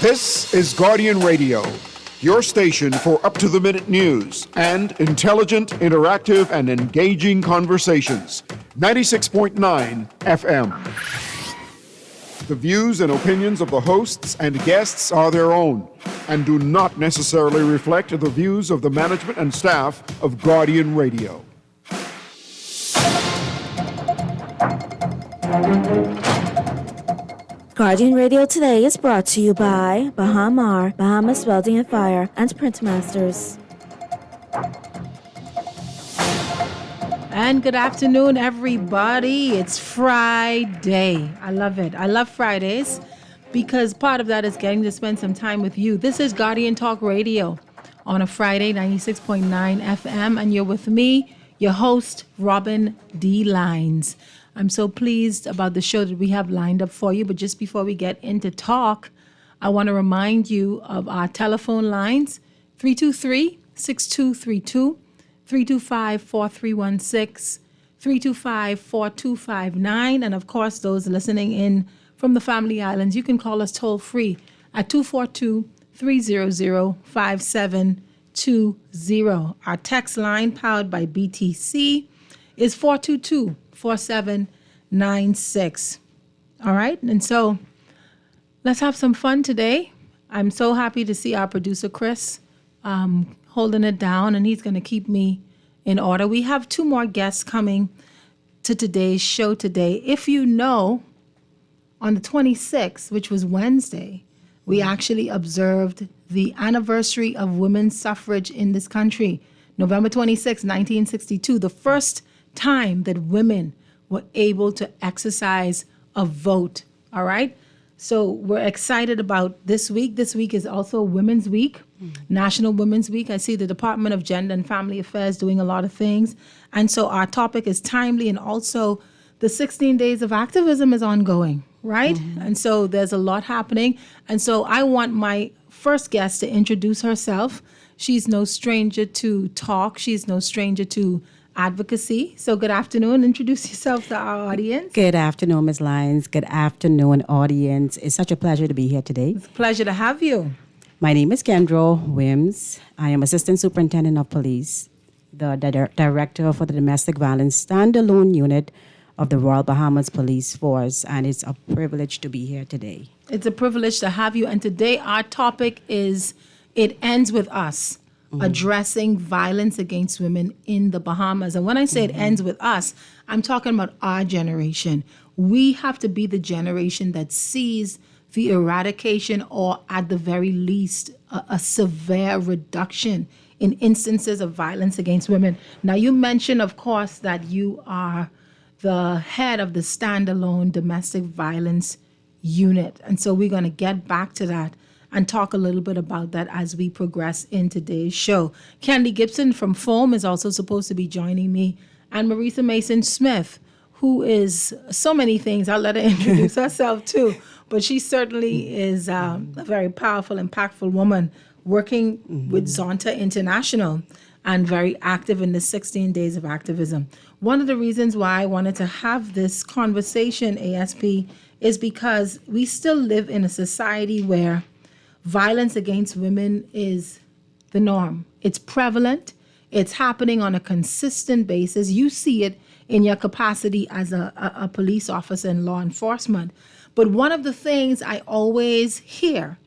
This is Guardian Radio, your station for up-to-the-minute news and intelligent, interactive, and engaging conversations. 96.9 FM. The views and opinions of the hosts and guests are their own and do not necessarily reflect the views of the management and staff of Guardian Radio. Guardian Radio Today is brought to you by Bahamar, Bahamas Welding and Fire, and Printmasters. And good afternoon, everybody. It's Friday. I love it. I love Fridays because part of that is getting to spend some time with you. This is Guardian Talk Radio on a Friday, 96.9 FM, and you're with me, your host, Robin D. Lines. I'm so pleased about the show that we have lined up for you. But just before we get into talk, I want to remind you of our telephone lines, 323-6232, 325-4316, 325-4259. And of course, those listening in from the Family Islands, you can call us toll free at 242-300-5720. Our text line, powered by BTC, is 422-4796. All right. And so let's have some fun today. I'm so happy to see our producer, Chris, holding it down, and he's going to keep me in order. We have two more guests coming to today's show today. If you know, on the 26th, which was Wednesday, we actually observed the anniversary of women's suffrage in this country. November 26, 1962, the first time that women were able to exercise a vote. All right. So we're excited about this week. This week is also Women's Week, National Women's Week. I see the Department of Gender and Family Affairs doing a lot of things. And so our topic is timely, and also the 16 days of activism is ongoing, right? Mm-hmm. And so there's a lot happening. And so I want my first guest to introduce herself. She's no stranger to talk. She's no stranger to advocacy. So good afternoon. Introduce yourself to our audience. Good afternoon, Ms. Lyons. Good afternoon, audience. It's such a pleasure to be here today. It's a pleasure to have you. My name is Kendra Wims. I am Assistant Superintendent of Police, the Director for the Domestic Violence Standalone Unit of the Royal Bahamas Police Force, and it's a privilege to be here today. It's a privilege to have you, and today our topic is It Ends With Us. Addressing violence against women in the Bahamas. And when I say it ends with us, I'm talking about our generation. We have to be the generation that sees the eradication, or at the very least, a severe reduction in instances of violence against women. Now, you mentioned, of course, that you are the head of the standalone domestic violence unit. And so we're going to get back to that and talk a little bit about that as we progress in today's show. Candy Gibson from FOAM is also supposed to be joining me, and Marisa Mason-Smith, who is so many things. I'll let her introduce herself too, but she certainly is a very powerful, impactful woman working with Zonta International and very active in the 16 days of activism. One of the reasons why I wanted to have this conversation, ASP, is because we still live in a society where violence against women is the norm. It's prevalent. It's happening on a consistent basis. You see it in your capacity as a police officer in law enforcement. But one of the things I always hear,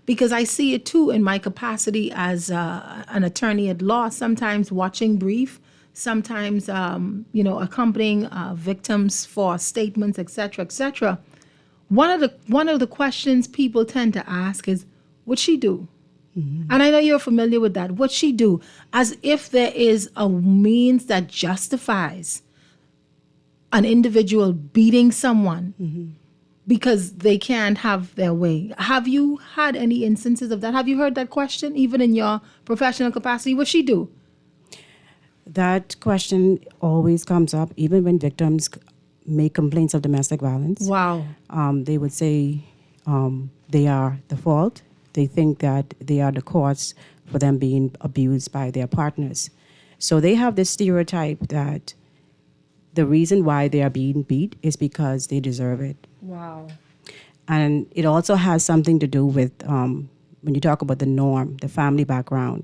because I see it too in my capacity as an attorney at law, sometimes watching brief, sometimes accompanying victims for statements, etc., etc. One of the questions people tend to ask is, what'd she do? Mm-hmm. And I know you're familiar with that. What'd she do? As if there is a means that justifies an individual beating someone because they can't have their way. Have you had any instances of that? Have you heard that question, even in your professional capacity? What'd she do? That question always comes up, even when victims make complaints of domestic violence. Wow. They would say they are the fault. They think that they are the cause for them being abused by their partners. So they have this stereotype that the reason why they are being beat is because they deserve it. Wow. And it also has something to do with when you talk about the norm, the family background.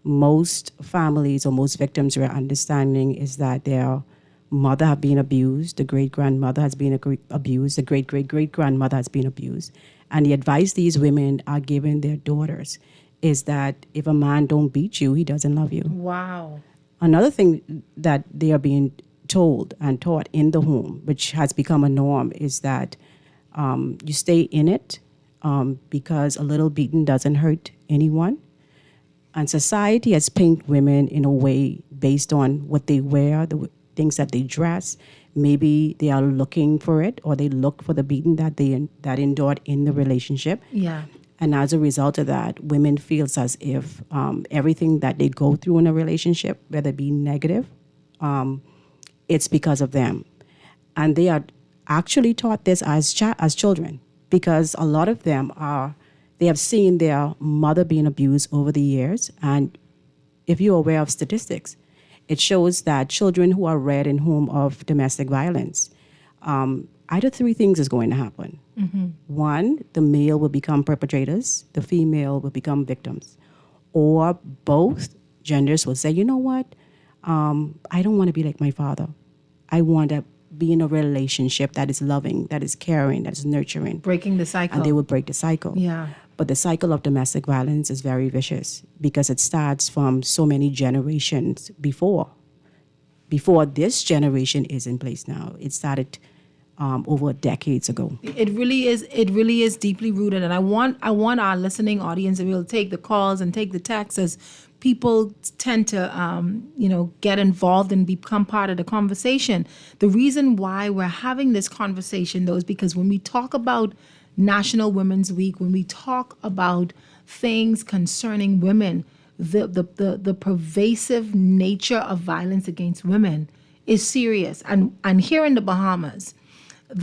Most families or most victims we're understanding is that their mother have been abused, the great-grandmother has been abused, the great-great-great-grandmother has been abused. And the advice these women are giving their daughters is that if a man don't beat you, he doesn't love you. Wow. Another thing that they are being told and taught in the home, which has become a norm, is that you stay in it because a little beating doesn't hurt anyone. And society has painted women in a way based on what they wear, the things that they dress. Maybe they are looking for it, or they look for the beating that that endured in the relationship. Yeah. And as a result of that, women feels as if everything that they go through in a relationship, whether it be negative, it's because of them. And they are actually taught this as children, because a lot of them they have seen their mother being abused over the years. And if you're aware of statistics, it shows that children who are reared in home of domestic violence, either three things is going to happen. Mm-hmm. One, the male will become perpetrators, the female will become victims. Or both genders will say, you know what, I don't want to be like my father. I want to be in a relationship that is loving, that is caring, that is nurturing. Breaking the cycle. And they will break the cycle. Yeah. But the cycle of domestic violence is very vicious because it starts from so many generations before this generation is in place now. It started over decades ago. It really is deeply rooted, and I want our listening audience to be able to take the calls and take the texts, as people tend to get involved and become part of the conversation. The reason why we're having this conversation, though, is because when we talk about National Women's Week, when we talk about things concerning women, the pervasive nature of violence against women is serious. And here in the Bahamas,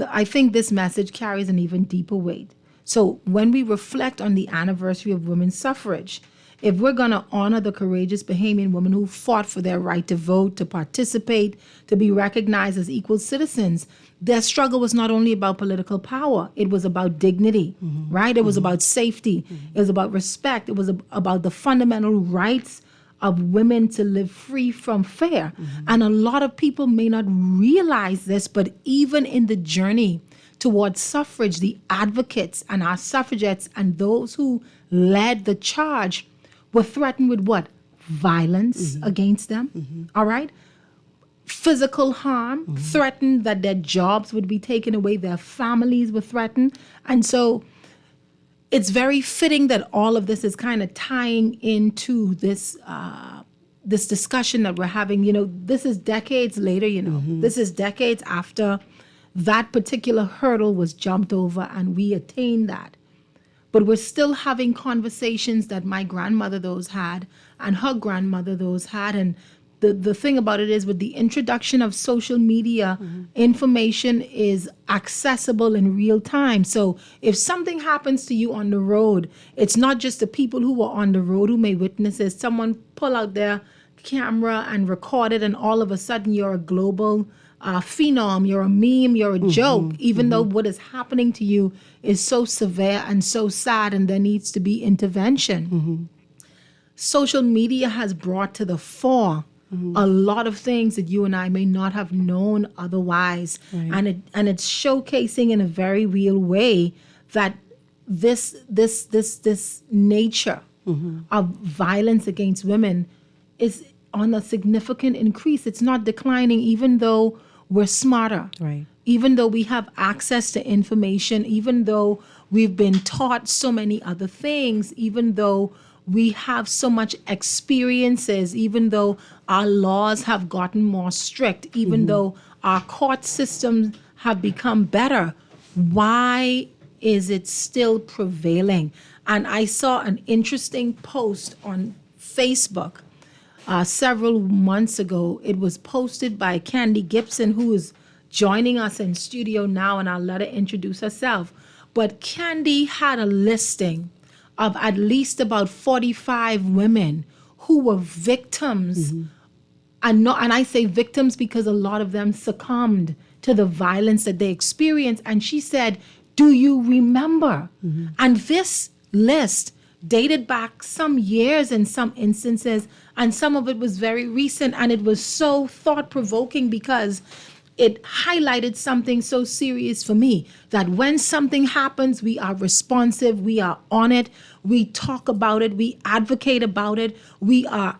I think this message carries an even deeper weight. So when we reflect on the anniversary of women's suffrage, if we're going to honor the courageous Bahamian women who fought for their right to vote, to participate, to be recognized as equal citizens, their struggle was not only about political power, it was about dignity, right? It was about safety. It was about respect. It was about the fundamental rights of women to live free from fear. And a lot of people may not realize this, but even in the journey towards suffrage, the advocates and our suffragettes and those who led the charge were threatened with what? Violence against them, all right? Physical harm, threatened that their jobs would be taken away, their families were threatened. And so it's very fitting that all of this is kind of tying into this this discussion that we're having. This is decades later, this is decades after that particular hurdle was jumped over and we attained that. But we're still having conversations that my grandmother those had and her grandmother those had. And the thing about it is, with the introduction of social media, information is accessible in real time. So if something happens to you on the road, it's not just the people who were on the road who may witness it. Someone pull out their camera and record it, and all of a sudden you're a global phenom, you're a meme, you're a joke, even though what is happening to you is so severe and so sad, and there needs to be intervention. Social media has brought to the fore a lot of things that you and I may not have known otherwise. Right. And it's showcasing in a very real way that this nature of violence against women is on a significant increase. It's not declining, even though we're smarter. Right. Even though we have access to information, even though we've been taught so many other things, even though we have so much experiences, even though our laws have gotten more strict, even though our court systems have become better, why is it still prevailing? And I saw an interesting post on Facebook several months ago. It was posted by Candy Gibson, who is joining us in studio now, and I'll let her introduce herself. But Candy had a listing of at least about 45 women who were victims. And I say victims because a lot of them succumbed to the violence that they experienced. And she said Do you remember? And this list dated back some years in some instances, and some of it was very recent, and it was so thought-provoking because it highlighted something so serious for me, that when something happens, we are responsive, we are on it, we talk about it, we advocate about it, we are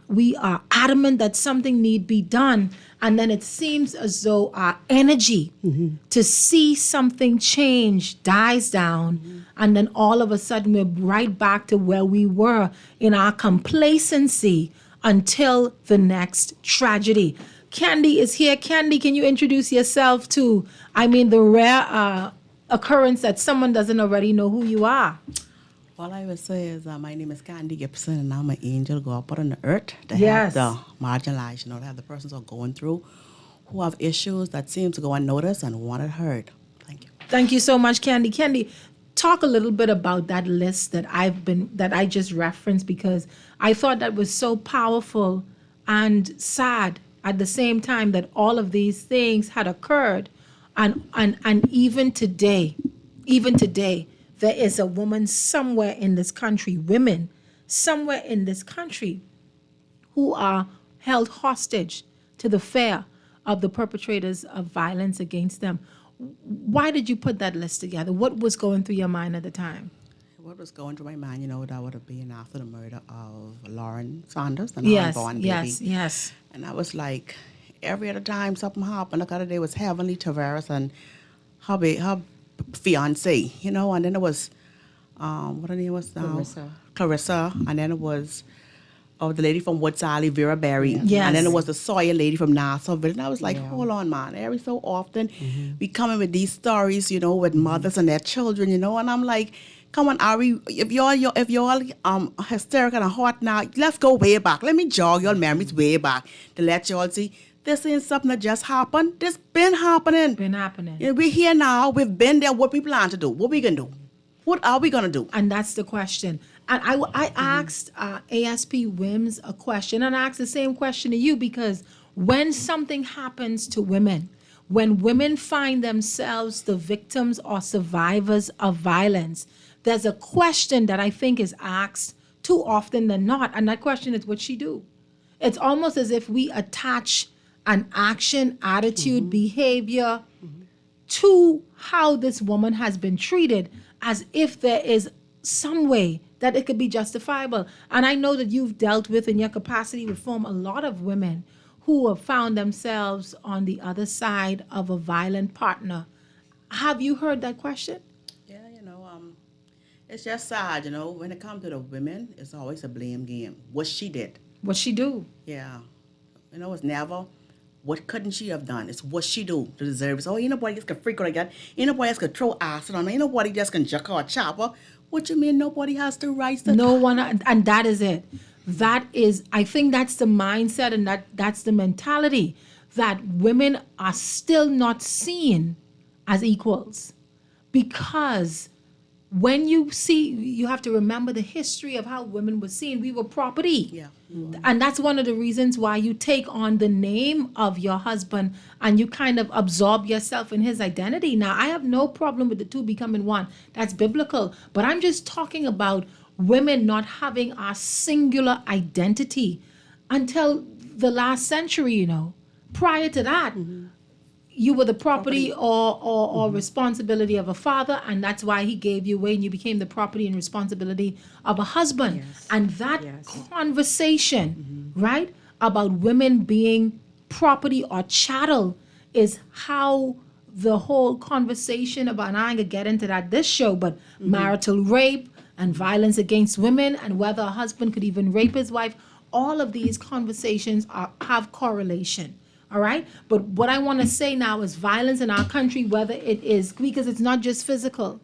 adamant that something need be done. And then it seems as though our energy to see something change dies down. And then all of a sudden we're right back to where we were in our complacency until the next tragedy. Candy is here. Candy, can you introduce yourself to, the rare occurrence that someone doesn't already know who you are? All I would say is my name is Candy Gibson, and I'm an angel go up on the earth to Yes. help the marginalized, to have the persons who are going through, who have issues that seem to go unnoticed and wanted heard. Thank you. Thank you so much, Candy. Candy, talk a little bit about that list that I just referenced, because I thought that was so powerful and sad at the same time, that all of these things had occurred, and even today, there is a woman somewhere in this country, women somewhere in this country, who are held hostage to the fear of the perpetrators of violence against them. Why did you put that list together? What was going through your mind at the time? What was going through my mind, that would have been after the murder of Lauren Saunders and Yes, unborn yes, baby. yes. And I was like, every other time something happened, like the other day was Heavenly Tavares and her fiance, and then it was, what her name was now? Clarissa. And then it was the lady from Woodside, Vera Berry. Yes. And then it was the Sawyer lady from Nassauville. And I was like, hold on, man. Every so often we come in with these stories, with mothers and their children, and I'm like, come on, Ari, if y'all hysterical and hot now, let's go way back. Let me jog your memories way back to let y'all see this ain't something that just happened. This been happening. We're here now. We've been there. What we plan to do? What we gonna do? What are we gonna do? And that's the question. And I asked ASP Wims a question, and I asked the same question to you, because when something happens to women, when women find themselves the victims or survivors of violence, there's a question that I think is asked too often than not, and that question is, what'd she do? It's almost as if we attach an action, attitude, behavior to how this woman has been treated, as if there is some way that it could be justifiable. And I know that you've dealt with, in your capacity, reform, a lot of women who have found themselves on the other side of a violent partner. Have you heard that question? Yeah, it's just sad, when it comes to the women, it's always a blame game. What she did. What she do? Yeah. It's never, what couldn't she have done? It's what she do to deserve it. Oh, ain't nobody just can freak her like that. Ain't nobody just can throw acid on her. Ain't nobody just can juck her or chop her. What you mean nobody has the rights to... No one, and that is it. I think that's the mindset, and that's the mentality, that women are still not seen as equals. Because when you have to remember the history of how women were seen. We were property. Yeah. And that's one of the reasons why you take on the name of your husband and you kind of absorb yourself in his identity. Now, I have no problem with the two becoming one. That's biblical. But I'm just talking about women not having our singular identity until the last century, Prior to that, you were the property or responsibility of a father, and that's why he gave you away, and you became the property and responsibility of a husband. Yes. And that conversation, right, about women being property or chattel is how the whole conversation about, and I ain't gonna get into that this show, but marital rape and violence against women, and whether a husband could even rape his wife, all of these conversations have correlation. All right. But what I want to say now is violence in our country, whether it is, because it's not just physical.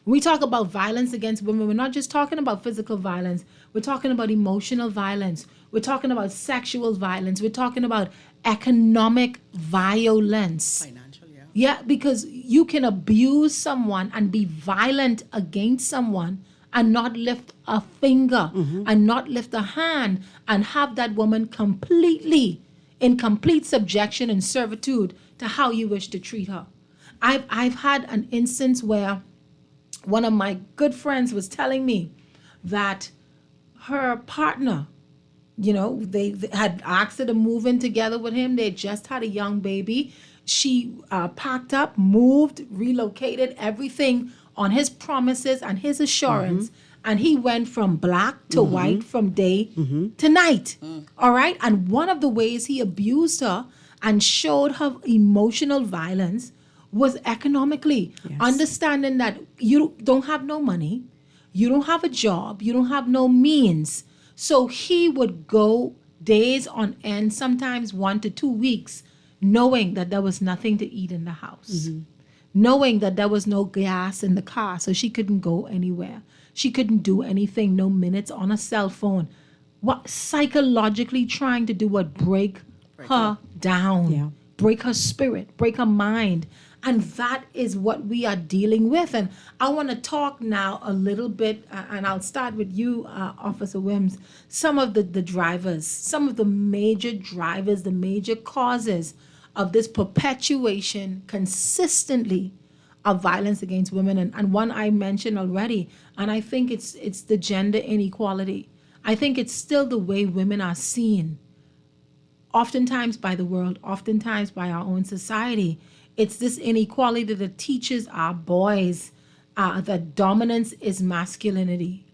When we talk about violence against women, we're not just talking about physical violence. We're talking about emotional violence. We're talking about sexual violence. We're talking about economic violence. Financial, yeah. Yeah, because you can abuse someone and be violent against someone and not lift a finger and not lift a hand and have that woman completely in complete subjection and servitude to how you wish to treat her. I've had an instance where one of my good friends was telling me that her partner, they had asked her to move in together with him. They just had a young baby. She packed up, moved, relocated, everything on his promises and his assurance. And he went from black to white, from day to night. All right? And one of the ways he abused her and showed her emotional violence was economically. Yes. Understanding that you don't have no money, you don't have a job, you don't have no means. So he would go days on end, sometimes 1 to 2 weeks, knowing that there was nothing to eat in the house, knowing that there was no gas in the car, so she couldn't go anywhere. She couldn't do anything, no minutes on a cell phone. What psychologically trying to do what? Break her down, Yeah. break her spirit, break her mind. And that is what we are dealing with. And I want to talk now a little bit, and I'll start with you, Officer Wims, some of the drivers, some of the major drivers, the major causes of this perpetuation consistently of violence against women. And one I mentioned already, and I think it's the gender inequality. I think it's still the way women are seen, oftentimes by the world, oftentimes by our own society. It's this inequality that teaches our boys that dominance is masculinity.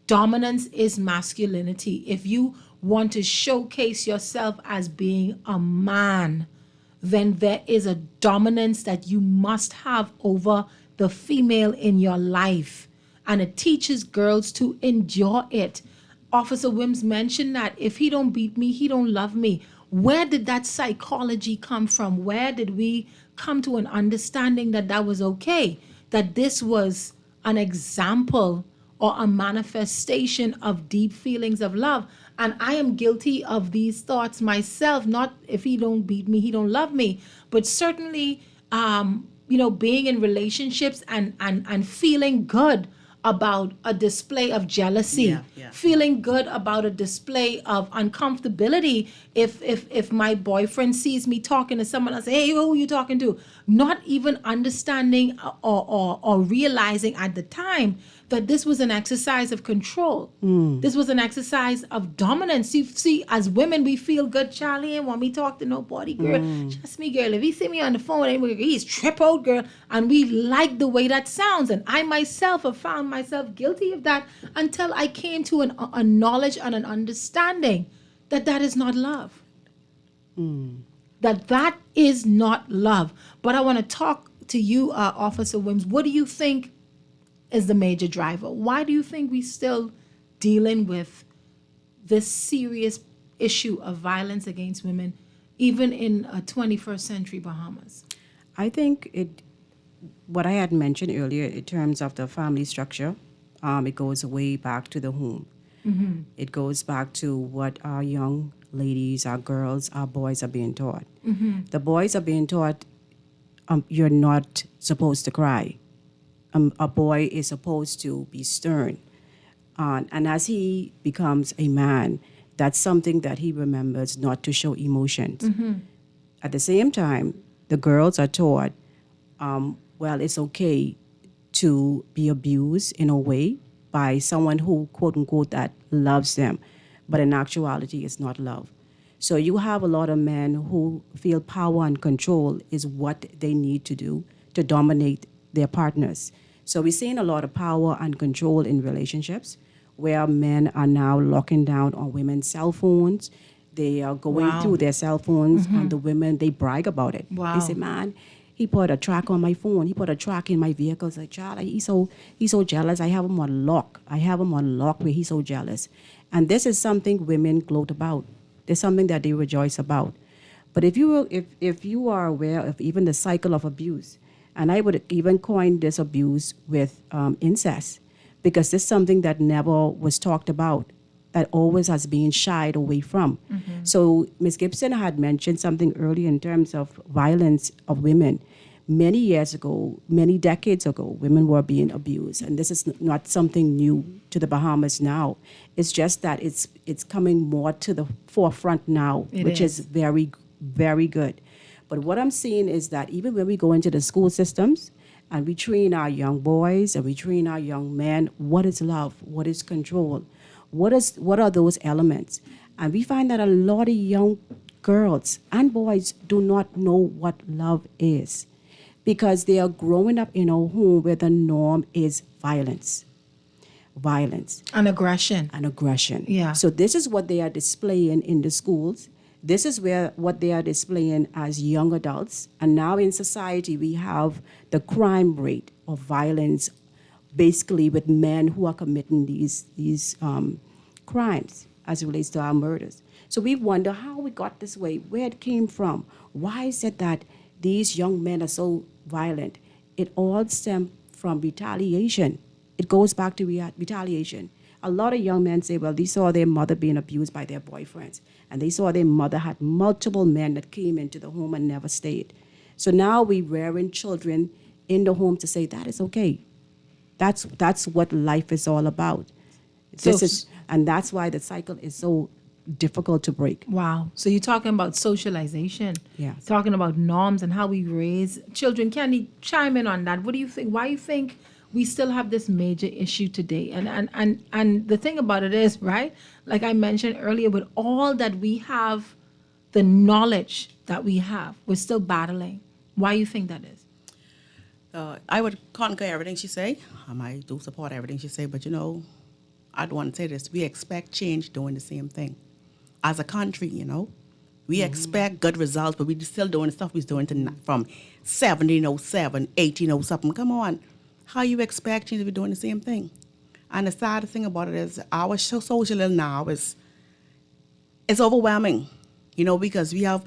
Dominance is masculinity. If you want to showcase yourself as being a man, then there is a dominance that you must have over the female in your life. And it teaches girls to endure it. Officer Wims mentioned that if he don't beat me, he don't love me. Where did that psychology come from? Where did we come to an understanding that that was okay? That this was an example or a manifestation of deep feelings of love. And I am guilty of these thoughts myself. Not if he don't beat me, he don't love me. But certainly, being in relationships and feeling good about a display of jealousy, feeling good about a display of uncomfortability if my boyfriend sees me talking to someone else, hey, who are you talking to? Not even understanding or realizing at the time that this was an exercise of control. This was an exercise of dominance. You see, as women, we feel good, Charlie, and when we talk to nobody, girl, just me, girl. If he see me on the phone, he's trip out, girl. And we like the way that sounds. And I myself have found myself guilty of that until I came to a knowledge and an understanding that that is not love. That is not love. But I want to talk to you, Officer Wims. What do you think is the major driver? Why do you think we still dealing with this serious issue of violence against women, even in 21st century Bahamas? I think what I had mentioned earlier in terms of the family structure, it goes way back to the home. It goes back to what our young ladies, our girls, our boys are being taught. The boys are being taught, you're not supposed to cry. A boy is supposed to be stern. And as he becomes a man, that's something that he remembers not to show emotions. At the same time, the girls are taught, it's okay to be abused in a way by someone who, quote unquote, that loves them. But in actuality, it's not love. So you have a lot of men who feel power and control is what they need to do to dominate their partners. So we're seeing a lot of power and control in relationships where men are now locking down on women's cell phones. They are going through their cell phones and the women, they brag about it. Wow. They say, man, he put a track on my phone. He put a track in my vehicle. It's like, child, he's so jealous. I have him on lock. Where he's so jealous. And this is something women gloat about. There's something that they rejoice about. But if you are aware of even the cycle of abuse, and I would even coin this abuse with incest, because this is something that never was talked about, that always has been shied away from. So Ms. Gibson had mentioned something earlier in terms of violence of women. Many years ago, many decades ago, women were being abused. And this is not something new to the Bahamas now. It's just that it's coming more to the forefront now, which is very, very good. But what I'm seeing is that even when we go into the school systems And we train our young boys and we train our young men what is love, what is control, what are those elements. And we find that a lot of young girls and boys do not know what love is because they are growing up in a home where the norm is violence. And aggression. And aggression. Yeah. So this is what they are displaying in the schools. This is what they are displaying as young adults. And now in society, we have the crime rate of violence, basically with men who are committing these crimes as it relates to our murders. So we wonder how we got this way, where it came from. Why is it that these young men are so violent? It all stems from retaliation. It goes back to retaliation. A lot of young men say, well, they saw their mother being abused by their boyfriends, and they saw their mother had multiple men that came into the home and never stayed. So now we're rearing children in the home to say that is okay. That's what life is all about. And that's why the cycle is so difficult to break. Wow. So you're talking about socialization. Yes. Talking about norms and how we raise children. Candy, chime in on that. What do you think? Why do you think we still have this major issue today? And the thing about it is, right, like I mentioned earlier, with all that we have, the knowledge that we have, we're still battling. Why do you think that is? I would concur everything she say. I do support everything she say, but I'd want to say this. We expect change doing the same thing. As a country, we expect good results, but we're still doing the stuff we're doing from 1707, 1807. Come on. How you expect change to be doing the same thing? And the saddest thing about it is our social now is overwhelming, because we have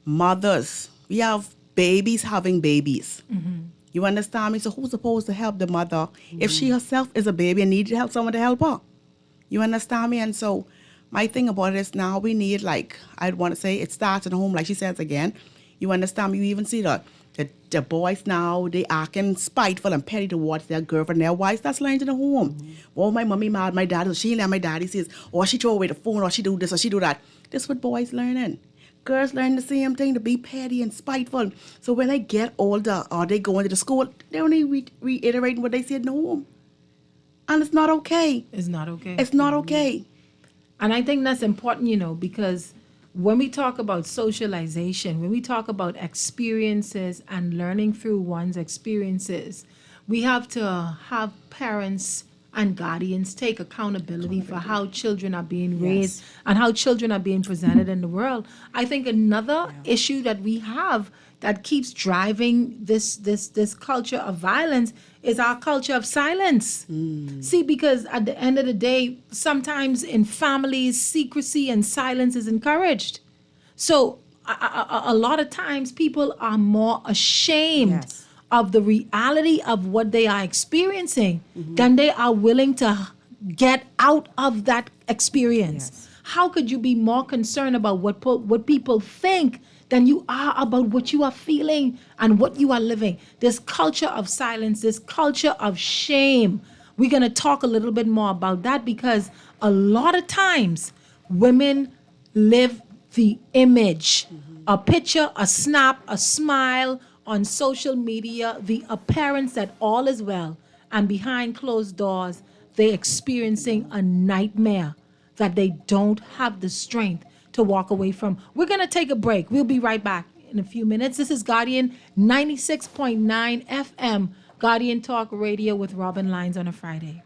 mothers, we have babies having babies. Mm-hmm. You understand me? So who's supposed to help the mother if she herself is a baby and needs someone to help her? You understand me? And so my thing about it is now we need, I'd want to say it starts at home, like she says again. You understand me? You even see the boys now, they acting spiteful and petty towards their girlfriend, their wives. That's learned in the home. Mm-hmm. Oh, my mommy mad, my dad, she let my daddy says, or she throw away the phone, or she do this, or she do that. This is what boys learning. Girls learn the same thing, to be petty and spiteful. So when they get older or they go into the school, they only reiterating what they said in the home. And it's not okay. It's not okay. It's not okay. And I think that's important, because when we talk about socialization, when we talk about experiences and learning through one's experiences, we have to have parents and guardians take accountability for how children are being raised and how children are being presented in the world. I think another issue that we have that keeps driving this culture of violence is our culture of silence. See, because at the end of the day, sometimes in families, secrecy and silence is encouraged. So a lot of times people are more ashamed of the reality of what they are experiencing than they are willing to get out of that experience. Yes. How could you be more concerned about what people think than you are about what you are feeling and what you are living? This culture of silence, this culture of shame. We're going to talk a little bit more about that because a lot of times women live the image, a picture, a snap, a smile on social media, the appearance that all is well, and behind closed doors, they're experiencing a nightmare that they don't have the strength to walk away from. We're going to take a break. We'll be right back in a few minutes. This is Guardian 96.9 FM, Guardian Talk Radio with Robin Lyons on a Friday.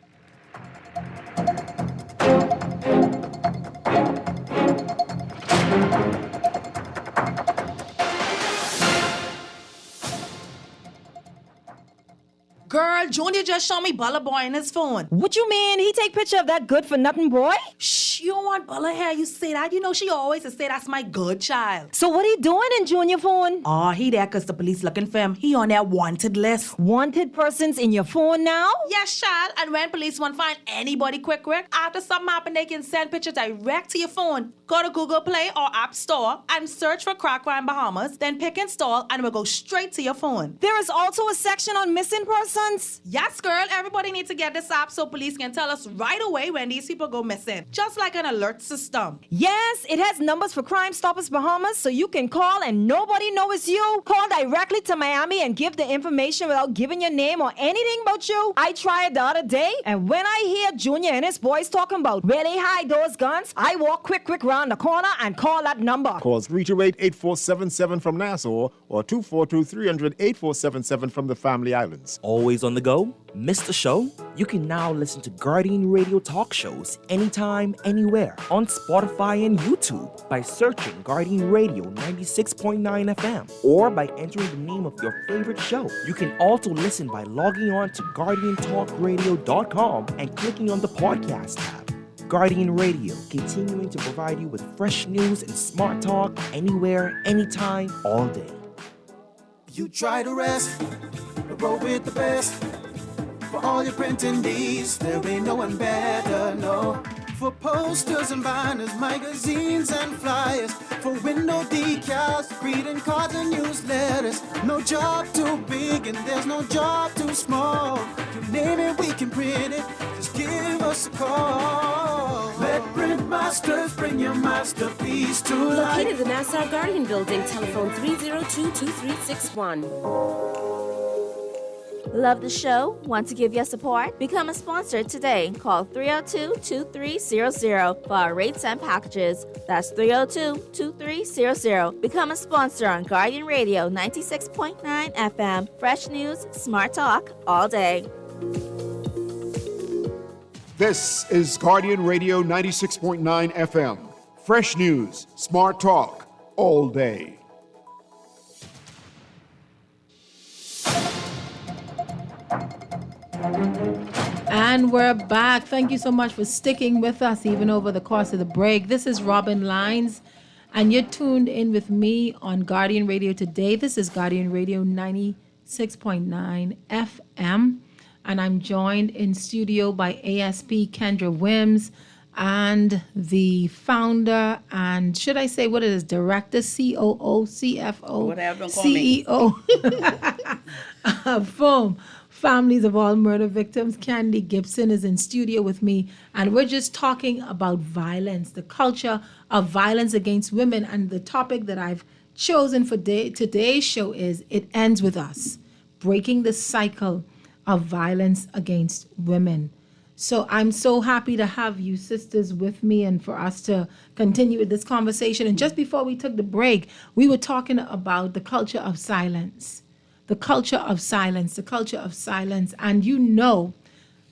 Girl, Junior just showed me Bella Boy in his phone. What you mean? He take picture of that good-for-nothing boy? Shh, you don't want Bella here. You say that. She always say that's my good child. So what he doing in Junior phone? Oh, he there because the police looking for him. He on their wanted list. Wanted persons in your phone now? Yes, child. And when police want to find anybody quick, after something happen, they can send pictures direct to your phone. Go to Google Play or App Store and search for Crack Crime Bahamas, then pick install, and it will go straight to your phone. There is also a section on missing persons? Yes, girl. Everybody needs to get this app so police can tell us right away when these people go missing. Just like like an alert system. Yes, it has numbers for Crime Stoppers Bahamas, so you can call and nobody knows it's you. Call directly to Miami and give the information without giving your name or anything about you. I tried the other day, and when I hear Junior and his boys talking about where they hide those guns, I walk quick round the corner and call that number. Call 328-8477 from Nassau or 242-300-8477 from the Family Islands. Always on the go? Missed the show? You can now listen to Guardian Radio talk shows anytime, anywhere on Spotify and YouTube by searching Guardian Radio 96.9 FM or by entering the name of your favorite show. You can also listen by logging on to GuardianTalkRadio.com and clicking on the podcast tab. Guardian Radio, continuing to provide you with fresh news and smart talk anywhere, anytime, all day. You try to rest, roll with the best. For all your printing needs, there ain't no one better, no. For posters and banners, magazines and flyers. For window decals, greeting cards and newsletters. No job too big and there's no job too small. You name it, we can print it, just give us a call. Let Print Masters bring your masterpiece to life. Located in the Nassau Guardian Building, telephone 302-2361. Love the show? Want to give your support? Become a sponsor today. Call 302-2300 for our rates and packages. That's 302-2300. Become a sponsor on Guardian Radio 96.9 FM. Fresh news, smart talk, all day. This is Guardian Radio 96.9 FM. Fresh news, smart talk, all day. And we're back. Thank you so much for sticking with us even over the course of the break. This is Robin Lines, and you're tuned in with me on Guardian Radio today. This is Guardian Radio 96.9 FM, and I'm joined in studio by ASP Kendra Wims and the founder and, should I say what it is, director, COO, CFO, Whatever, don't call me. CEO of FOAM, Families of All Murder Victims. Candy Gibson is in studio with me, and we're just talking about violence, the culture of violence against women. And the topic that I've chosen for today's show is It Ends With Us, breaking the cycle of violence against women. So I'm so happy to have you sisters with me and for us to continue with this conversation. And just before we took the break, we were talking about the culture of silence. The culture of silence, the culture of silence. And you know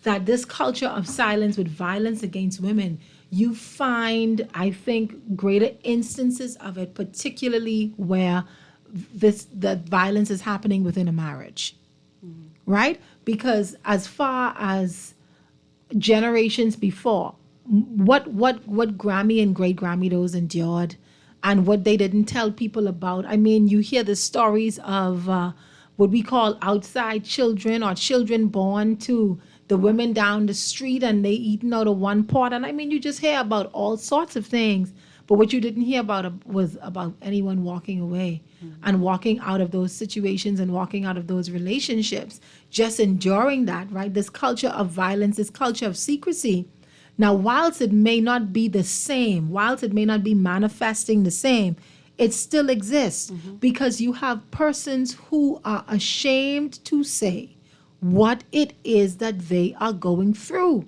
that this culture of silence with violence against women, you find, I think, greater instances of it, particularly where the violence is happening within a marriage, right? Because as far as generations before, what Grammy and great Grammy those endured and what they didn't tell people about. I mean, you hear the stories of what we call outside children or children born to the women down the street and they eating out of one pot. And I mean, you just hear about all sorts of things. But what you didn't hear about was about anyone walking away and walking out of those situations and walking out of those relationships, just enduring that, right? This culture of violence, this culture of secrecy. Now, whilst it may not be the same, whilst it may not be manifesting the same, it still exists because you have persons who are ashamed to say what it is that they are going through,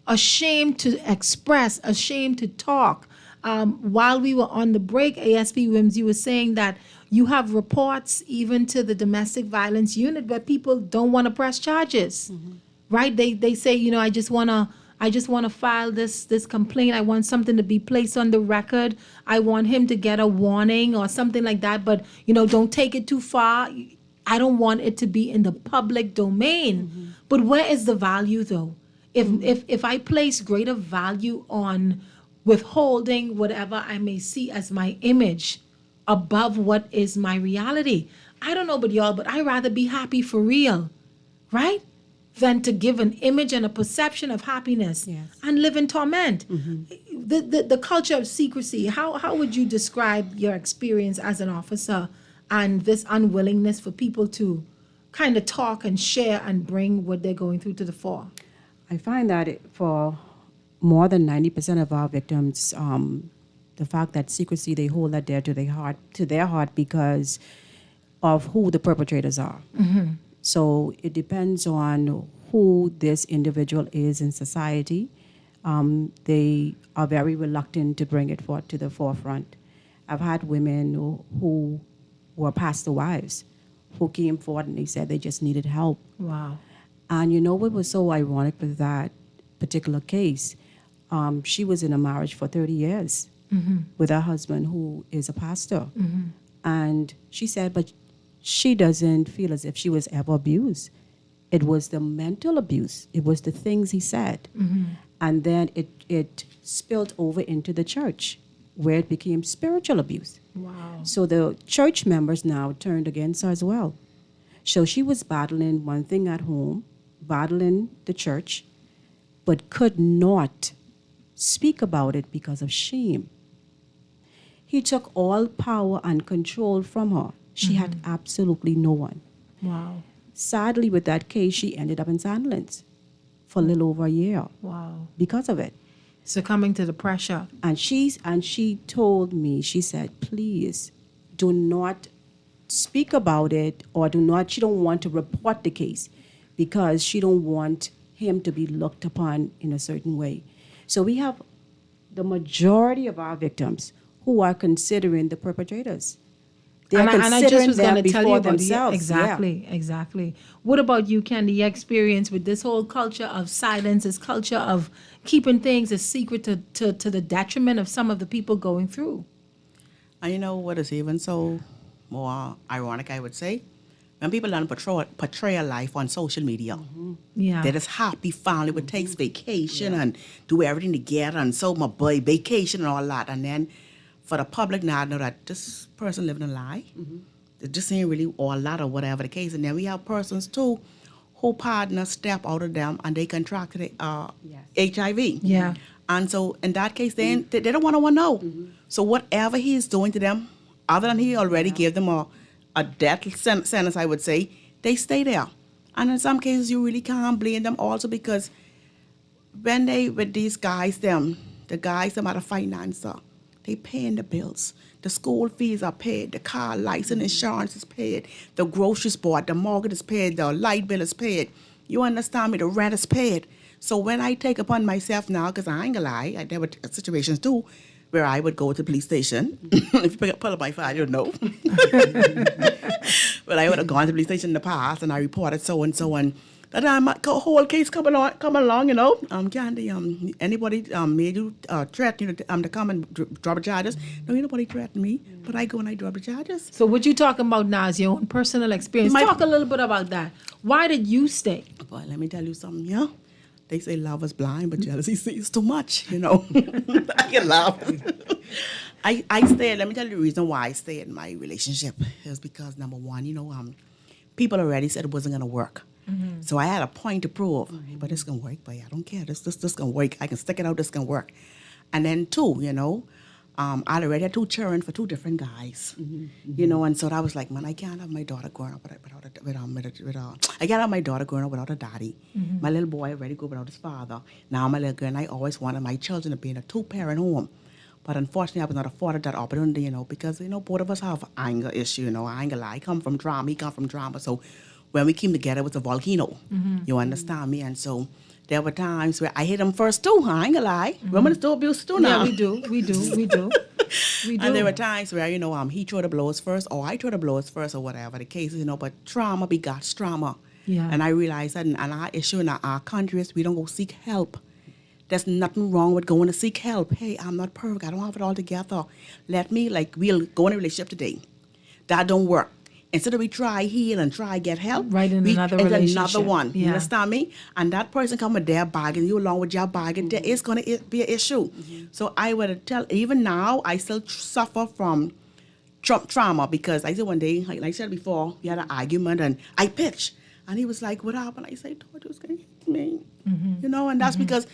ashamed to express, ashamed to talk. While we were on the break, ASP Wims, you were saying that you have reports even to the domestic violence unit where people don't want to press charges, right? They say, you know, I just want to file this complaint. I want something to be placed on the record. I want him to get a warning or something like that. But, you know, don't take it too far. I don't want it to be in the public domain. But where is the value, though? If I place greater value on withholding whatever I may see as my image above what is my reality, I don't know about y'all, but I'd rather be happy for real, right? Than to give an image and a perception of happiness and live in torment. The culture of secrecy, how would you describe your experience as an officer and this unwillingness for people to kind of talk and share and bring what they're going through to the fore? I find that for more than 90% of our victims, the fact that secrecy, they hold that dear to their heart because of who the perpetrators are. So it depends on who this individual is in society. They are very reluctant to bring it forth to the forefront. I've had women who were pastor wives who came forward and they said they just needed help. Wow. And you know what was so ironic with that particular case? She was in a marriage for 30 years with her husband who is a pastor. And she said, but she doesn't feel as if she was ever abused. It was the mental abuse. It was the things he said. And then it spilled over into the church where it became spiritual abuse. Wow. So the church members now turned against her as well. So she was battling one thing at home, battling the church, but could not speak about it because of shame. He took all power and control from her. She had absolutely no one. Wow. Sadly, with that case, she ended up in Sandlands for a little over a year Wow. because of it. Succumbing to the pressure. And she told me, she said, please do not speak about it, or she don't want to report the case because she don't want him to be looked upon in a certain way. So we have the majority of our victims who are considering the perpetrators. They are And I just considering was going them to tell you before about themselves. exactly. What about you, Candy? Your experience with this whole culture of silence, this culture of keeping things a secret to the detriment of some of the people going through? And you know what is even so more ironic, I would say? When people don't portray a life on social media. Yeah. That is happy family, would takes vacation and do everything together and so my boy vacation and all that. And then for the public now know that this person living a lie. It just ain't really all that or whatever the case. And then we have persons too who partners step out of them and they contracted HIV. Yeah. And so in that case, they don't want to know. So whatever he is doing to them, other than he already gave them a death sentence, I would say, they stay there. And in some cases, you really can't blame them also because when they, with these guys, the guys them are the financer, they paying the bills. The school fees are paid, the car license insurance is paid, the groceries bought, the mortgage is paid, the light bill is paid. You understand me? The rent is paid. So when I take upon myself now, because I ain't gonna lie, there were situations too where I would go to the police station. If you pull up my file, you'll know. But I would have gone to the police station in the past and I reported so and so and that whole case come along, you know. Candy, anybody made you threaten you to come and drop the charges? No, nobody threatened me, but I go and I drop the charges. So what you talking about now is your own personal experience. Talk a little bit about that. Why did you stay? Well, let me tell you something, yeah. They say love is blind, but jealousy sees too much, you know. I can laugh. I stayed, let me tell you the reason why I stayed in my relationship is because, number one, you know, people already said it wasn't going to work. So I had a point to prove, but it's going to work, but I don't care. This going to work. I can stick it out. This going to work. And then two, you know, I already had two children for two different guys, you know, and so I was like, man, I can't have my daughter growing up I can't have my daughter growing up without a daddy. My little boy already grew up without his father. Now my little girl, and I always wanted my children to be in a two-parent home. But unfortunately, I was not afforded that opportunity, you know, because, you know, both of us have anger issue, you know, anger lie. I come from drama, he come from drama. So when we came together, it was a volcano. You understand me? And so there were times where I hit him first too, I ain't gonna lie. Women still abuse too now. Yeah, we do. And there were times where, you know, he threw the blows first or I threw the blows first or whatever the case is, you know, but trauma begots trauma. Yeah. And I realized that and our issue in our country is we don't go seek help. There's nothing wrong with going to seek help. Hey, I'm not perfect. I don't have it all together. We'll go in a relationship today. That don't work. Instead of we try heal and try get help, another relationship. Another one. Yeah. You understand me? And that person come with their bag and you along with your bag, and there is going to be an issue. So I would tell, even now, I still suffer from trauma because I said one day, like I said before, we had an argument and I pitched. And he was like, what happened? I said, I thought you was going to hit me. You know, and that's because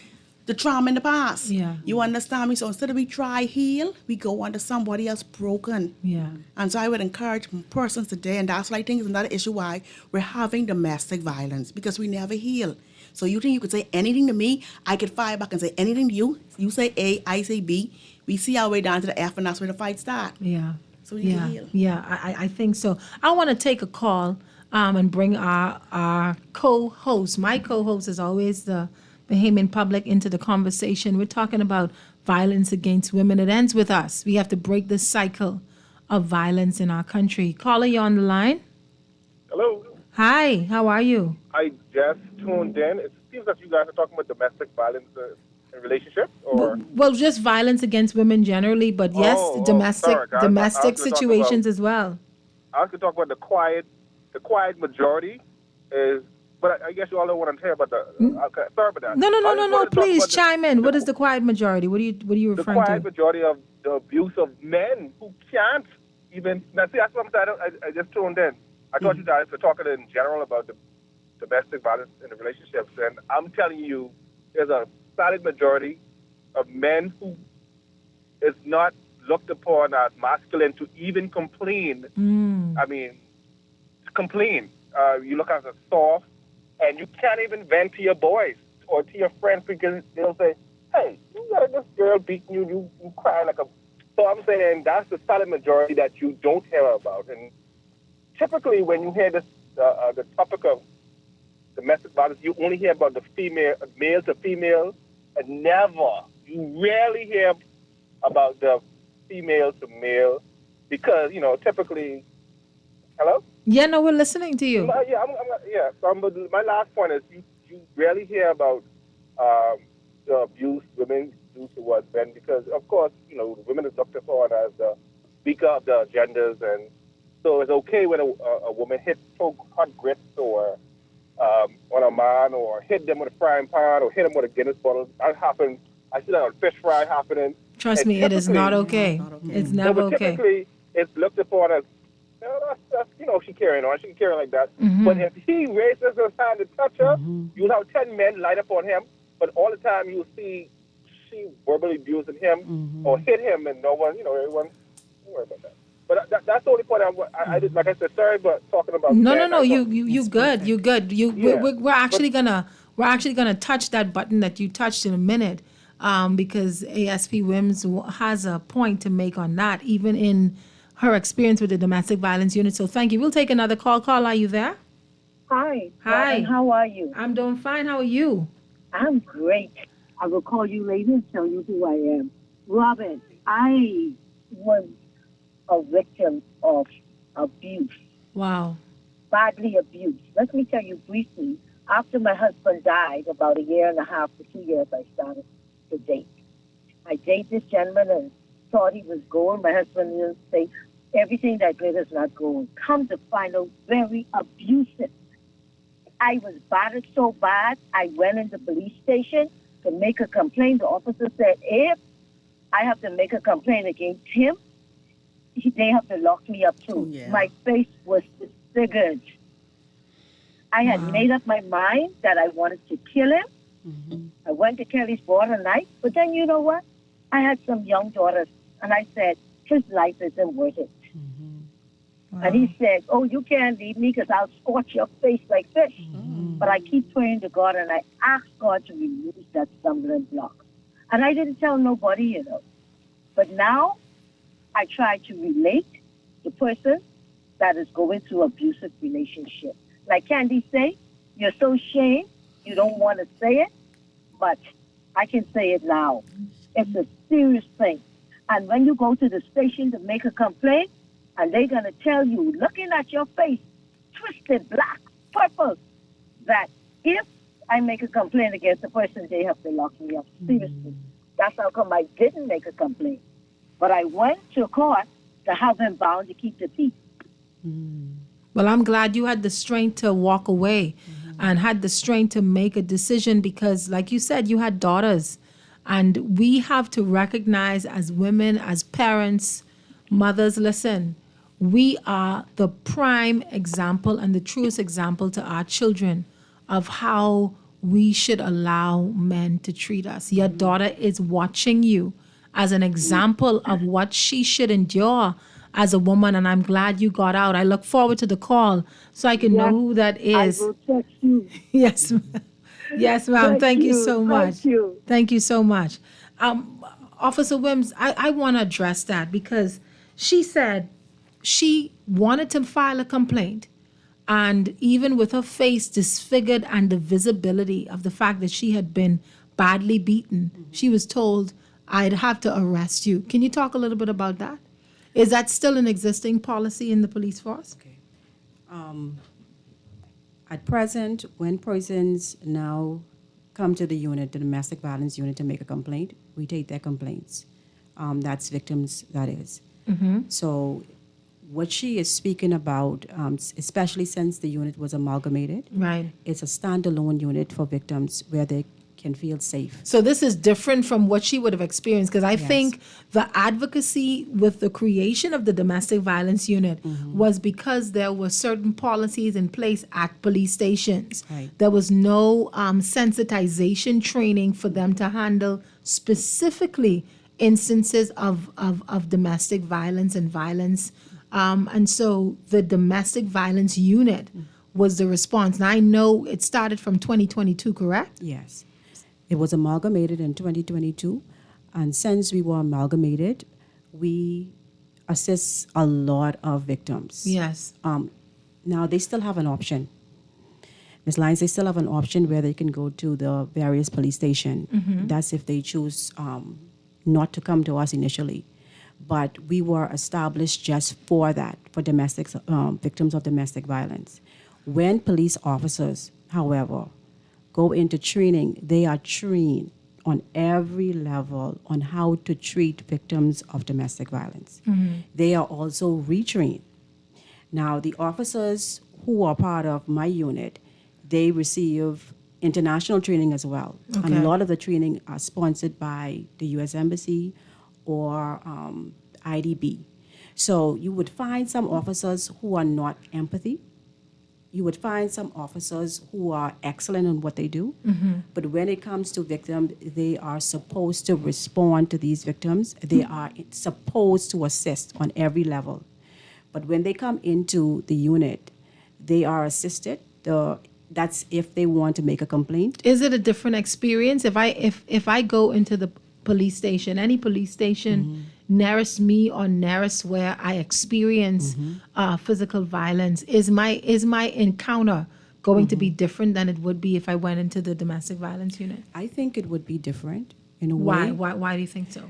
the trauma in the past. Yeah. You understand me? So instead of we try heal, we go on to somebody else broken. Yeah. And so I would encourage persons today, and that's what I think is another issue why we're having domestic violence, because we never heal. So you think you could say anything to me? I could fire back and say anything to you. You say A, I say B. We see our way down to the F, and that's where the fight starts. Yeah. So we need to heal. I think so. I want to take a call and bring our co-host. My co-host is always the Bahamian public into the conversation. We're talking about violence against women. It ends with us. We have to break this cycle of violence in our country. Caller, you on the line? Hello. Hi, how are you? I just tuned in. It seems that you guys are talking about domestic violence in relationships, or Well, just violence against women generally, but yes, domestic sorry, guys. I was gonna talk situations about- as well. I was going to talk about the quiet majority is. But I guess you all don't want to hear about the. Okay, sorry about that. No, I just wanted to talk please about chime in. What is the quiet majority? What are you the referring quiet to? majority of the abuse of men who can't even. Now, see, that's what I'm saying. I just tuned in. I thought you guys were talking in general about the domestic violence in the relationships, and I'm telling you, there's a solid majority of men who is not looked upon as masculine to even complain. I mean, complain. You look at as soft, and you can't even vent to your boys or to your friends because they'll say, "Hey, you got this girl beating you. You cry like a." So I'm saying that's the solid majority that you don't hear about. And typically, when you hear this, the topic of domestic violence, you only hear about the male to female, and you rarely hear about the female to male, because typically. Hello. Yeah, no, we're listening to you. So my last point is you rarely hear about the abuse women do towards men, because of course women is looked upon as the speaker of the genders, and so it's okay when a woman hits hot grits or on a man, or hit them with a frying pan, or hit them with a Guinness bottle. That happens. I see that on fish fry happening. Trust me, it is not okay. It's never okay. Typically, it's looked upon as she carrying on. She can carry like that. But if he raises his hand to touch her, you'll have 10 men line up on him. But all the time you'll see she verbally abusing him or hit him, and no one, everyone, don't worry about that. But that's the only point I did. Like I said, sorry, but talking about No. You good. You good. We're actually gonna touch that button that you touched in a minute, because ASP Wims has a point to make on that, even in her experience with the domestic violence unit. So thank you. We'll take another call. Call, are you there? Hi. Hi. Robin, how are you? I'm doing fine. How are you? I'm great. I will call you later and tell you who I am. Robin, I was a victim of abuse. Wow. Badly abused. Let me tell you briefly. After my husband died, about a year and a half to 2 years, I started to date. I dated this gentleman and thought he was gold. My husband will say, everything that glitters not gold. Come to find out, very abusive. I was battered so bad, I went in the police station to make a complaint. The officer said, if I have to make a complaint against him, they have to lock me up too. Yeah. My face was disfigured. I had made up my mind that I wanted to kill him. I went to Kelly's board a night, but then you know what? I had some young daughters, and I said, his life isn't worth it. And he said, oh, you can't leave me because I'll scorch your face like this. But I keep praying to God, and I ask God to remove that stumbling block. And I didn't tell nobody, But now I try to relate to the person that is going through abusive relationship. Like Candy say, you're so ashamed, you don't want to say it, but I can say it now. It's a serious thing. And when you go to the station to make a complaint, and they're going to tell you, looking at your face, twisted, black, purple, that if I make a complaint against the person, they have to lock me up. Seriously. That's how come I didn't make a complaint. But I went to court to have him bound to keep the peace. Well, I'm glad you had the strength to walk away and had the strength to make a decision, because, like you said, you had daughters. And we have to recognize, as women, as parents, mothers, listen, we are the prime example and the truest example to our children of how we should allow men to treat us. Your daughter is watching you as an example of what she should endure as a woman, and I'm glad you got out. I look forward to the call so I can know who that is. I will text you. Yes. Yes, ma'am. Thank you so much. Thank you. Thank you so much. Officer Wims, I want to address that because she said she wanted to file a complaint. And even with her face disfigured and the visibility of the fact that she had been badly beaten, she was told, I'd have to arrest you. Can you talk a little bit about that? Is that still an existing policy in the police force? At present, when persons now come to the unit, the domestic violence unit, to make a complaint, we take their complaints. That's victims, that is. So what she is speaking about, especially since the unit was amalgamated, Right. it's a standalone unit for victims where they can feel safe. So this is different from what she would have experienced because I think the advocacy with the creation of the domestic violence unit was because there were certain policies in place at police stations. Right. There was no sensitization training for them to handle specifically instances of domestic violence and violence. And so the domestic violence unit was the response. Now I know it started from 2022, correct? Yes. It was amalgamated in 2022, and since we were amalgamated, we assist a lot of victims. Yes. Now, they still have an option. Ms. Lyons, they still have an option where they can go to the various police stations. That's if they choose not to come to us initially. But we were established just for that, for domestic victims of domestic violence. When police officers, however, go into training, they are trained on every level on how to treat victims of domestic violence. They are also retrained. Now, the officers who are part of my unit, they receive international training as well. And a lot of the training are sponsored by the U.S. Embassy or IDB. So you would find some officers who are not empathy. You would find some officers who are excellent in what they do, but when it comes to victims, they are supposed to respond to these victims. They are supposed to assist on every level. But when they come into the unit, they are assisted. That's if they want to make a complaint. Is it a different experience if I go into the police station, any police station nearest me or nearest where I experience physical violence? Is my encounter going to be different than it would be if I went into the domestic violence unit? I think it would be different in a way. Why do you think so?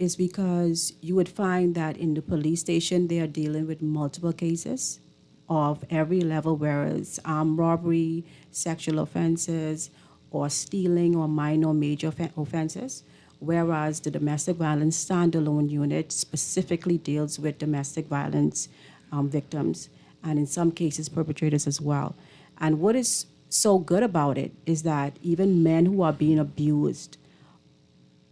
Is because you would find that in the police station they are dealing with multiple cases of every level, whereas armed robbery, sexual offenses, or stealing or minor major offenses, whereas the domestic violence standalone unit specifically deals with domestic violence victims, and in some cases perpetrators as well. And what is so good about it is that even men who are being abused,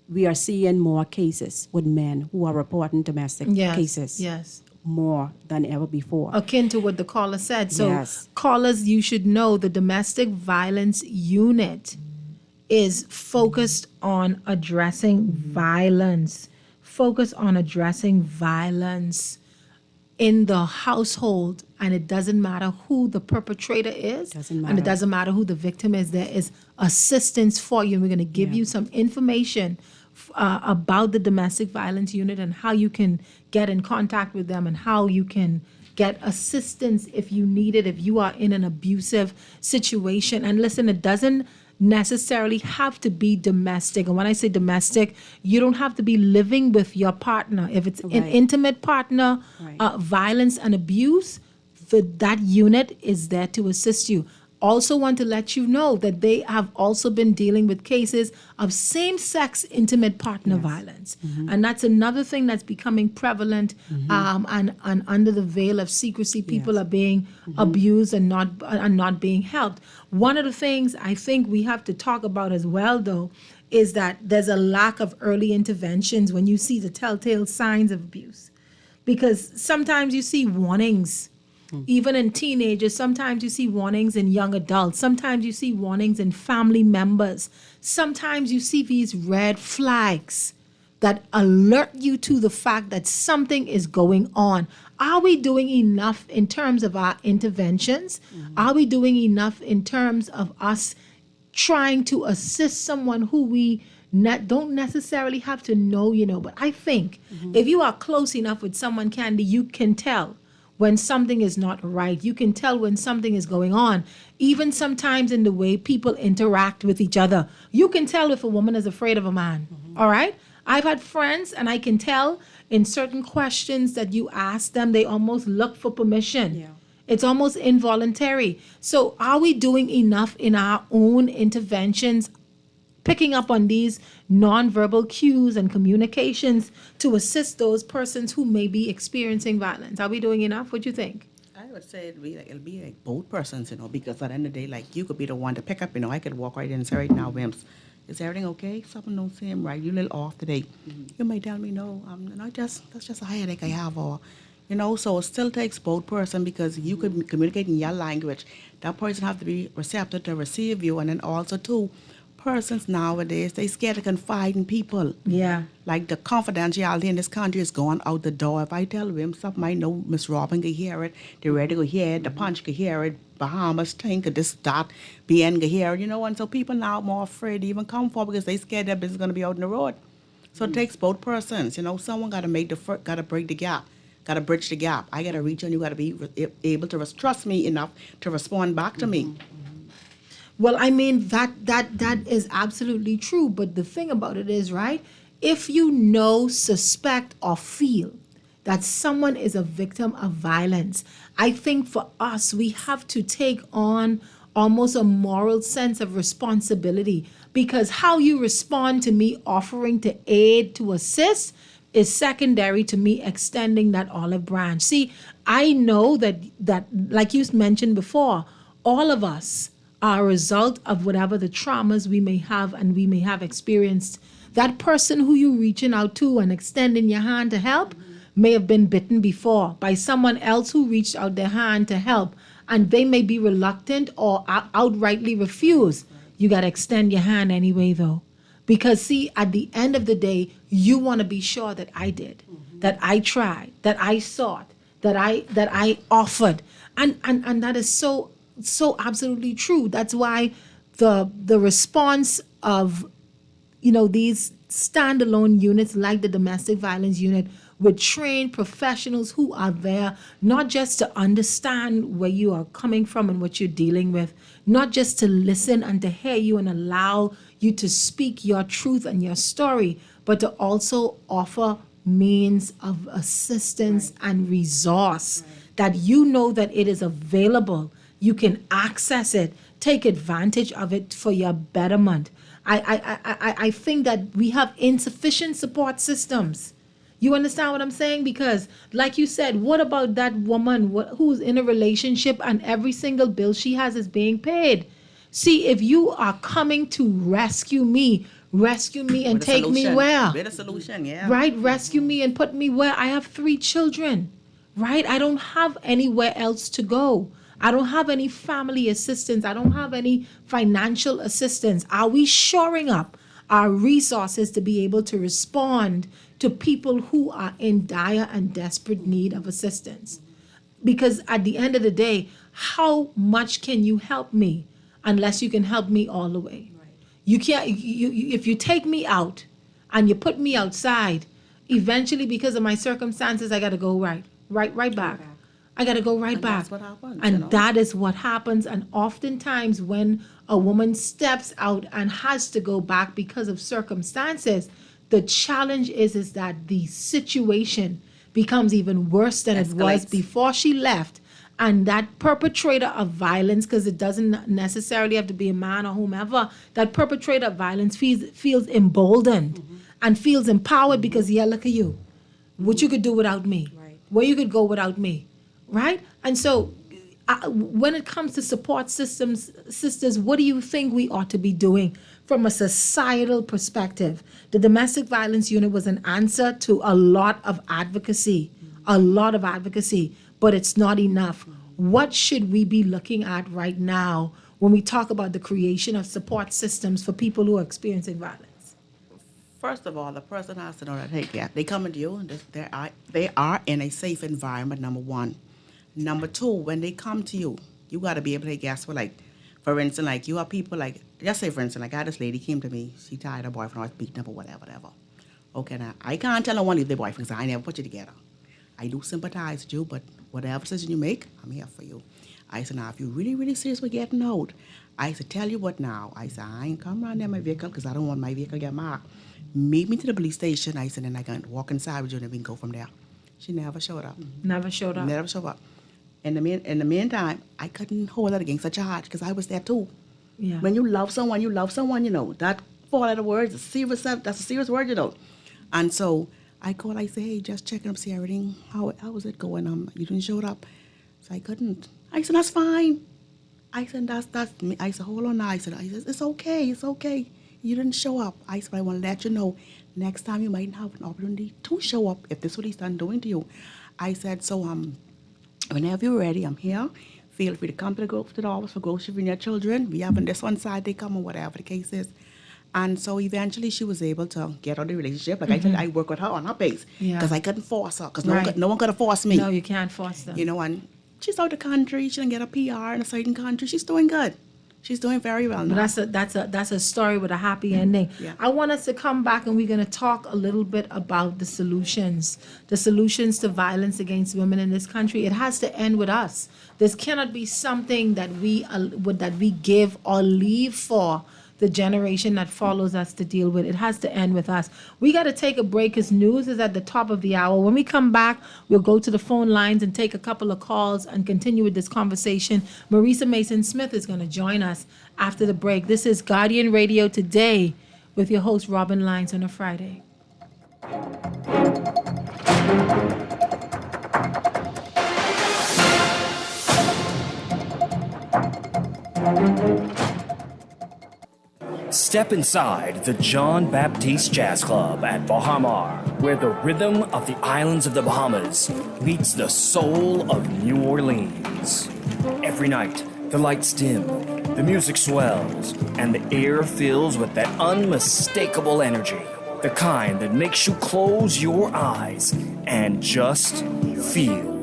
we are seeing more cases with men who are reporting domestic cases. Yes. More than ever before. Akin to what the caller said. So Yes. callers, you should know the domestic violence unit is focused on addressing violence, in the household, and it doesn't matter who the perpetrator is, and it doesn't matter who the victim is. There is assistance for you, and we're going to give you some information about the domestic violence unit and how you can get in contact with them and how you can get assistance if you need it, if you are in an abusive situation. And listen, it doesn't necessarily have to be domestic. And when I say domestic, you don't have to be living with your partner. If it's an intimate partner, violence and abuse, that unit is there to assist you. Also want to let you know that they have also been dealing with cases of same-sex intimate partner violence. And that's another thing that's becoming prevalent, and under the veil of secrecy, people are being abused and not being helped. One of the things I think we have to talk about as well, though, is that there's a lack of early interventions when you see the telltale signs of abuse. Because sometimes you see warnings, even in teenagers. Sometimes you see warnings in young adults. Sometimes you see warnings in family members. Sometimes you see these red flags that alert you to the fact that something is going on. Are we doing enough in terms of our interventions? Are we doing enough in terms of us trying to assist someone who we don't necessarily have to know, but I think if you are close enough with someone, Candy, you can tell when something is not right. You can tell when something is going on. Even sometimes in the way people interact with each other. You can tell if a woman is afraid of a man. All right? I've had friends, and I can tell in certain questions that you ask them, they almost look for permission. Yeah. It's almost involuntary. So are we doing enough in our own interventions, picking up on these nonverbal cues and communications to assist those persons who may be experiencing violence? Are we doing enough? What do you think? I would say it'll be like both persons, because at the end of the day, like, you could be the one to pick up, I could walk right in and say, right now, Wims, is everything okay? Something don't seem right. You a little off today. You may tell me, no, that's just a headache I have, or, so it still takes both person, because you could communicate in your language. That person have to be receptive to receive you, and then also, too, persons nowadays, they scared to confide in people. Yeah. Like the confidentiality in this country is going out the door. If I tell them something, I know Miss Robin could hear it, the Red could hear it, the Punch could hear it, Bahamas think this, that, BN could hear it, and so people now are more afraid to even come forward because they scared their business is going to be out in the road. So it takes both persons, someone got to got to break the gap, got to bridge the gap. I got to reach, and you got to be able to trust me enough to respond back to me. Well, I mean, that is absolutely true. But the thing about it is, right, if you suspect, or feel that someone is a victim of violence, I think for us, we have to take on almost a moral sense of responsibility, because how you respond to me offering to aid, to assist, is secondary to me extending that olive branch. See, I know that like you mentioned before, all of us are a result of whatever the traumas we may have and we may have experienced. That person who you're reaching out to and extending your hand to help may have been bitten before by someone else who reached out their hand to help, and they may be reluctant or outrightly refuse. You got to extend your hand anyway, though. Because, see, at the end of the day, you want to be sure that I did, that I tried, that I sought, that I offered. And that is so absolutely true. That's why the response of these standalone units like the domestic violence unit, with trained professionals who are there not just to understand where you are coming from and what you're dealing with, not just to listen and to hear you and allow you to speak your truth and your story, but to also offer means of assistance and resource, that that it is available. You can access it, take advantage of it for your betterment. I think that we have insufficient support systems. You understand what I'm saying? Because, like you said, what about that woman who's in a relationship and every single bill she has is being paid? See, if you are coming to rescue me and take me where? With a solution, yeah. Right? Rescue me and put me where? I have 3 children, right? I don't have anywhere else to go. I don't have any family assistance. I don't have any financial assistance. Are we shoring up our resources to be able to respond to people who are in dire and desperate need of assistance? Because at the end of the day, how much can you help me unless you can help me all the way? Right. You can't. If you take me out and you put me outside, eventually, because of my circumstances, I got to go right back. I got to go right back. That's what happens, and that is what happens. And oftentimes when a woman steps out and has to go back because of circumstances, the challenge is that the situation becomes even worse than it was before she left. And that perpetrator of violence, because it doesn't necessarily have to be a man or whomever, that perpetrator of violence feels emboldened and feels empowered because, yeah, look at you. What you could do without me. Right. Where you could go without me. Right? And so when it comes to support systems, sisters, what do you think we ought to be doing from a societal perspective? The domestic violence unit was an answer to a lot of advocacy, but it's not enough. What should we be looking at right now when we talk about the creation of support systems for people who are experiencing violence? First of all, the person has to know that, hey, yeah, they come into you and they are in a safe environment, number one. Number two, when they come to you, you got to be able to guess what, like, for instance, like, you have people like, just say for instance, like I had this lady came to me, she tired her boyfriend was beating up or whatever. Okay, now I can't tell her one leave their boyfriend because I never put you together. I do sympathize with you, but whatever decision you make, I'm here for you. I said, now if you're really, really serious with getting out, I said, tell you what now. I said, I ain't come around there my vehicle because I don't want my vehicle to get marked. Meet me to the police station. I said, then I can walk inside with you and we can go from there. She never showed up. Never showed up. Never showed up. In the meantime, I couldn't hold her against a charge because I was there too. Yeah. When you love someone, you know. That four-letter word is that's a serious word, you know. And so I called, I said, hey, just checking up, see everything. How was it going? You didn't show up. So I couldn't. I said, that's fine. I said, that's me. I said, hold on now. I said, it's okay. You didn't show up. I said, I want to let you know, next time you might have an opportunity to show up if this is what he's done doing to you. I said, so whenever you're ready, I'm here. Feel free to come to the office for grocery for your children. We have on this one side, they come or whatever the case is. And so eventually she was able to get out of the relationship. Like I said, I work with her on her pace because I couldn't force her because no one could have forced me. No, you can't force them. You know, and she's out of the country. She didn't get a PR in a certain country. She's doing good. She's doing very well now. But that's a story with a happy ending. Yeah. I want us to come back and we're going to talk a little bit about the solutions to violence against women in this country. It has to end with us. This cannot be something that we give or leave for the generation that follows us to deal with. It has to end with us. We got to take a break because news is at the top of the hour. When we come back, we'll go to the phone lines and take a couple of calls and continue with this conversation. Marisa Mason-Smith is going to join us after the break. This is Guardian Radio Today with your host, Robin Lyons, on a Friday. Step inside the John Baptiste Jazz Club at Baha Mar, where the rhythm of the islands of the Bahamas meets the soul of New Orleans. Every night, the lights dim, the music swells, and the air fills with that unmistakable energy, the kind that makes you close your eyes and just feel.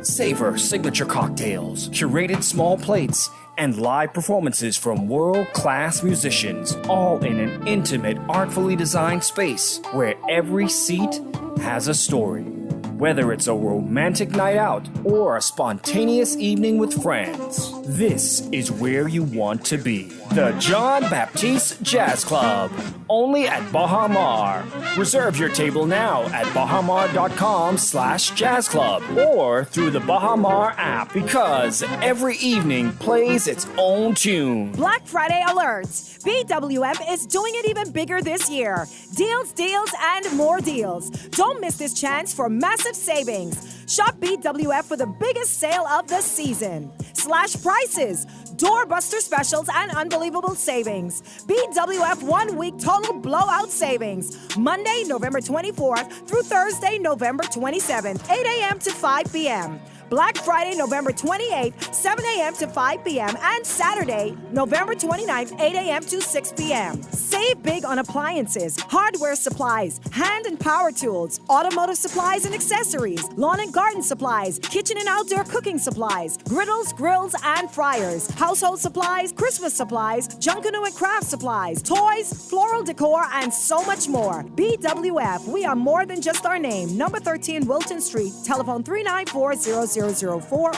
Savor signature cocktails, curated small plates, and live performances from world-class musicians, all in an intimate, artfully designed space where every seat has a story. Whether it's a romantic night out or a spontaneous evening with friends, this is where you want to be. The John Baptiste Jazz Club, only at Baha Mar. Reserve your table now at bahamar.com/jazz club or through the Baha Mar app because every evening plays its own tune. Black Friday alerts. BWF is doing it even bigger this year. Deals, and more deals. Don't miss this chance for massive savings. Shop BWF for the biggest sale of the season. Slash prices, doorbuster specials, and unbelievable savings. BWF 1 week total blowout savings. Monday, November 24th through Thursday, November 27th, 8 a.m. to 5 p.m. Black Friday, November 28th, 7 a.m. to 5 p.m. and Saturday, November 29th, 8 a.m. to 6 p.m. Save big on appliances, hardware supplies, hand and power tools, automotive supplies and accessories, lawn and garden supplies, kitchen and outdoor cooking supplies, griddles, grills, and fryers, household supplies, Christmas supplies, Junkanoo and craft supplies, toys, floral decor, and so much more. BWF, we are more than just our name. Number 13 Wilton Street, telephone 394-0004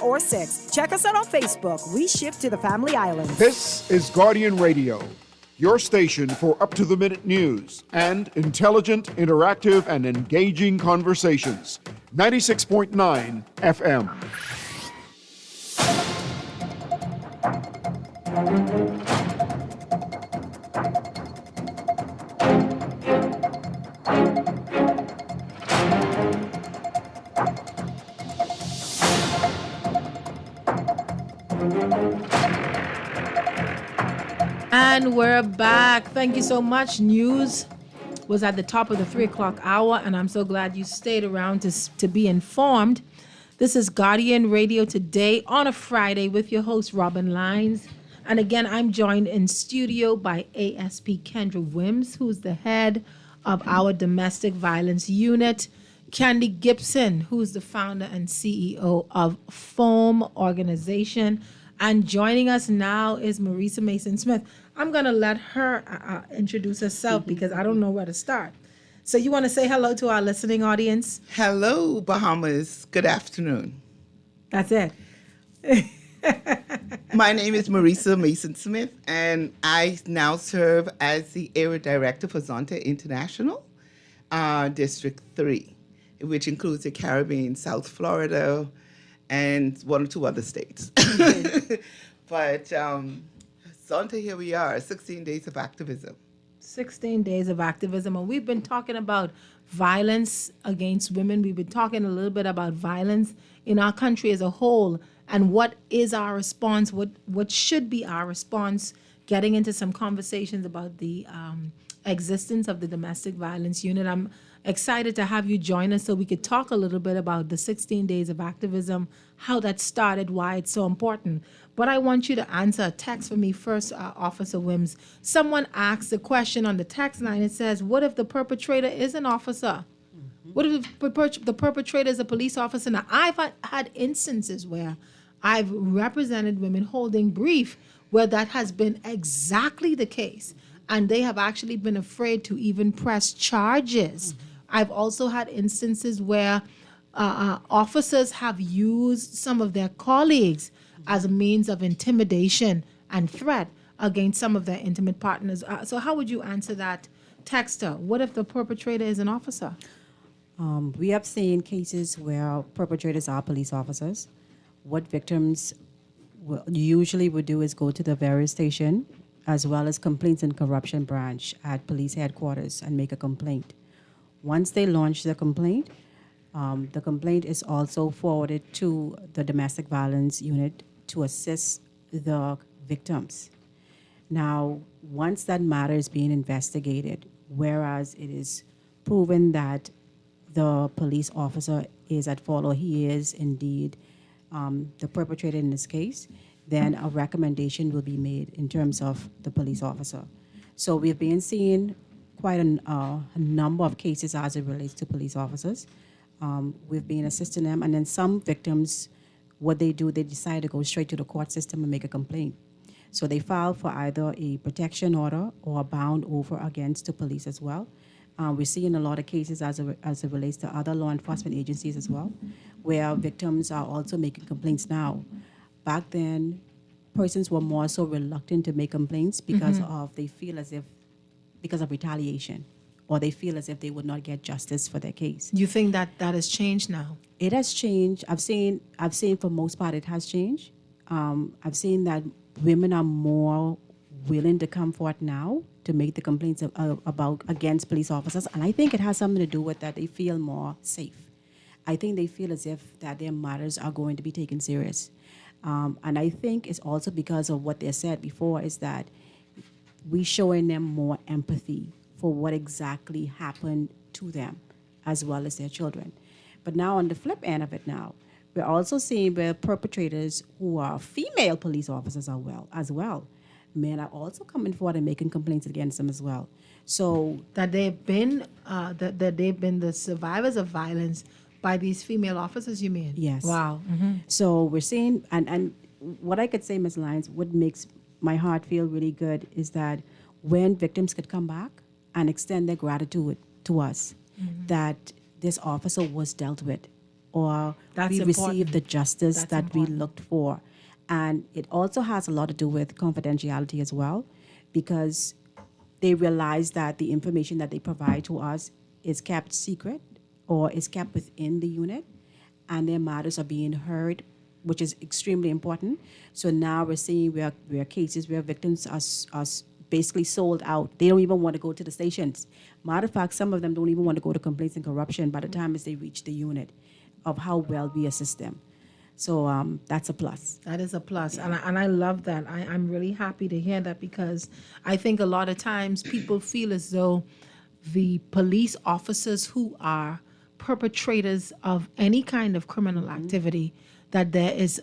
or 6. Check us out on Facebook. We ship to the Family Islands. This is Guardian Radio, your station for up-to-the-minute news and intelligent, interactive, and engaging conversations. 96.9 FM. And we're back. Thank you so much. News was at the top of the 3 o'clock hour, and I'm so glad you stayed around to be informed. This is Guardian Radio Today on a Friday with your host, Robin Lyons. And again, I'm joined in studio by ASP Kendra Wims, who's the head of our domestic violence unit, Candy Gibson, who's the founder and CEO of FOAM Organization, And joining us now is Marisa Mason Smith. I'm going to let her introduce herself because I don't know where to start. So you want to say hello to our listening audience? Hello, Bahamas. Good afternoon. That's it. My name is Marisa Mason Smith, and I now serve as the Area Director for Zonta International, District 3, which includes the Caribbean, South Florida, and 1 or 2 other states. But Zonta, here we are, 16 days of activism. 16 days of activism. And we've been talking about violence against women. We've been talking a little bit about violence in our country as a whole and what is our response, what should be our response, getting into some conversations about the existence of the Domestic Violence Unit. I'm excited to have you join us so we could talk a little bit about the 16 days of activism, how that started, why it's so important. But I want you to answer a text for me first, Officer Wims. Someone asked a question on the text line. It says, what if the perpetrator is an officer? What if the perpetrator is a police officer? Now, I've had instances where I've represented women holding brief where that has been exactly the case, and they have actually been afraid to even press charges. I've also had instances where officers have used some of their colleagues as a means of intimidation and threat against some of their intimate partners. So how would you answer that texter? What if the perpetrator is an officer? We have seen cases where perpetrators are police officers. What victims usually would do is go to the various station as well as complaints and corruption branch at police headquarters and make a complaint. Once they launch the complaint is also forwarded to the Domestic Violence Unit to assist the victims. Now, once that matter is being investigated, whereas it is proven that the police officer is at fault or he is indeed the perpetrator in this case, then a recommendation will be made in terms of the police officer. So we've been seeing quite a number of cases as it relates to police officers. We've been assisting them, and then some victims, what they do, they decide to go straight to the court system and make a complaint. So they file for either a protection order or a bound over against the police as well. We're seeing a lot of cases as it relates to other law enforcement agencies as well, where victims are also making complaints now. Back then, persons were more so reluctant to make complaints because they feel as if, because of retaliation, or they feel as if they would not get justice for their case. You think that has changed now? It has changed. I've seen for most part it has changed. I've seen that women are more willing to come forward now to make the complaints against police officers, and I think it has something to do with that they feel more safe. I think they feel as if that their matters are going to be taken serious, and I think it's also because of what they said before, is that we showing them more empathy for what exactly happened to them, as well as their children. But now on the flip end of it now, we're also seeing where perpetrators who are female police officers as well. Men are also coming forward and making complaints against them as well. So that they've been the survivors of violence by these female officers, you mean? Yes. Wow. So we're seeing, and what I could say, Ms. Lyons, what makes my heart feel really good is that when victims could come back and extend their gratitude to us, that this officer was dealt with, or we received the justice that we looked for. And it also has a lot to do with confidentiality as well, because they realize that the information that they provide to us is kept secret or is kept within the unit, and their matters are being heard, which is extremely important. So now we're seeing where cases where victims are basically sold out. They don't even want to go to the stations. Matter of fact, some of them don't even want to go to complaints and corruption by the time as they reach the unit, of how well we assist them. So that's a plus. That is a plus. Yeah. And I love that. I'm really happy to hear that, because I think a lot of times people feel as though the police officers who are perpetrators of any kind of criminal activity, that there is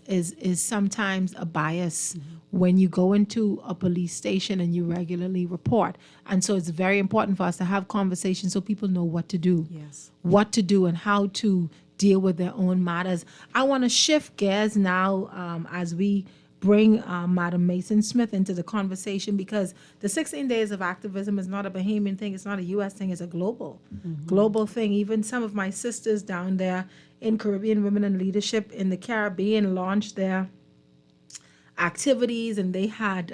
sometimes a bias when you go into a police station and you regularly report. And so it's very important for us to have conversations so people know what to do. Yes. What to do and how to deal with their own matters. I want to shift gears now as we bring Madam Mason Smith into the conversation, because the 16 days of activism is not a Bahamian thing. It's not a U.S. thing. It's a global thing. Even some of my sisters down there in Caribbean Women in Leadership in the Caribbean launched their activities, and they had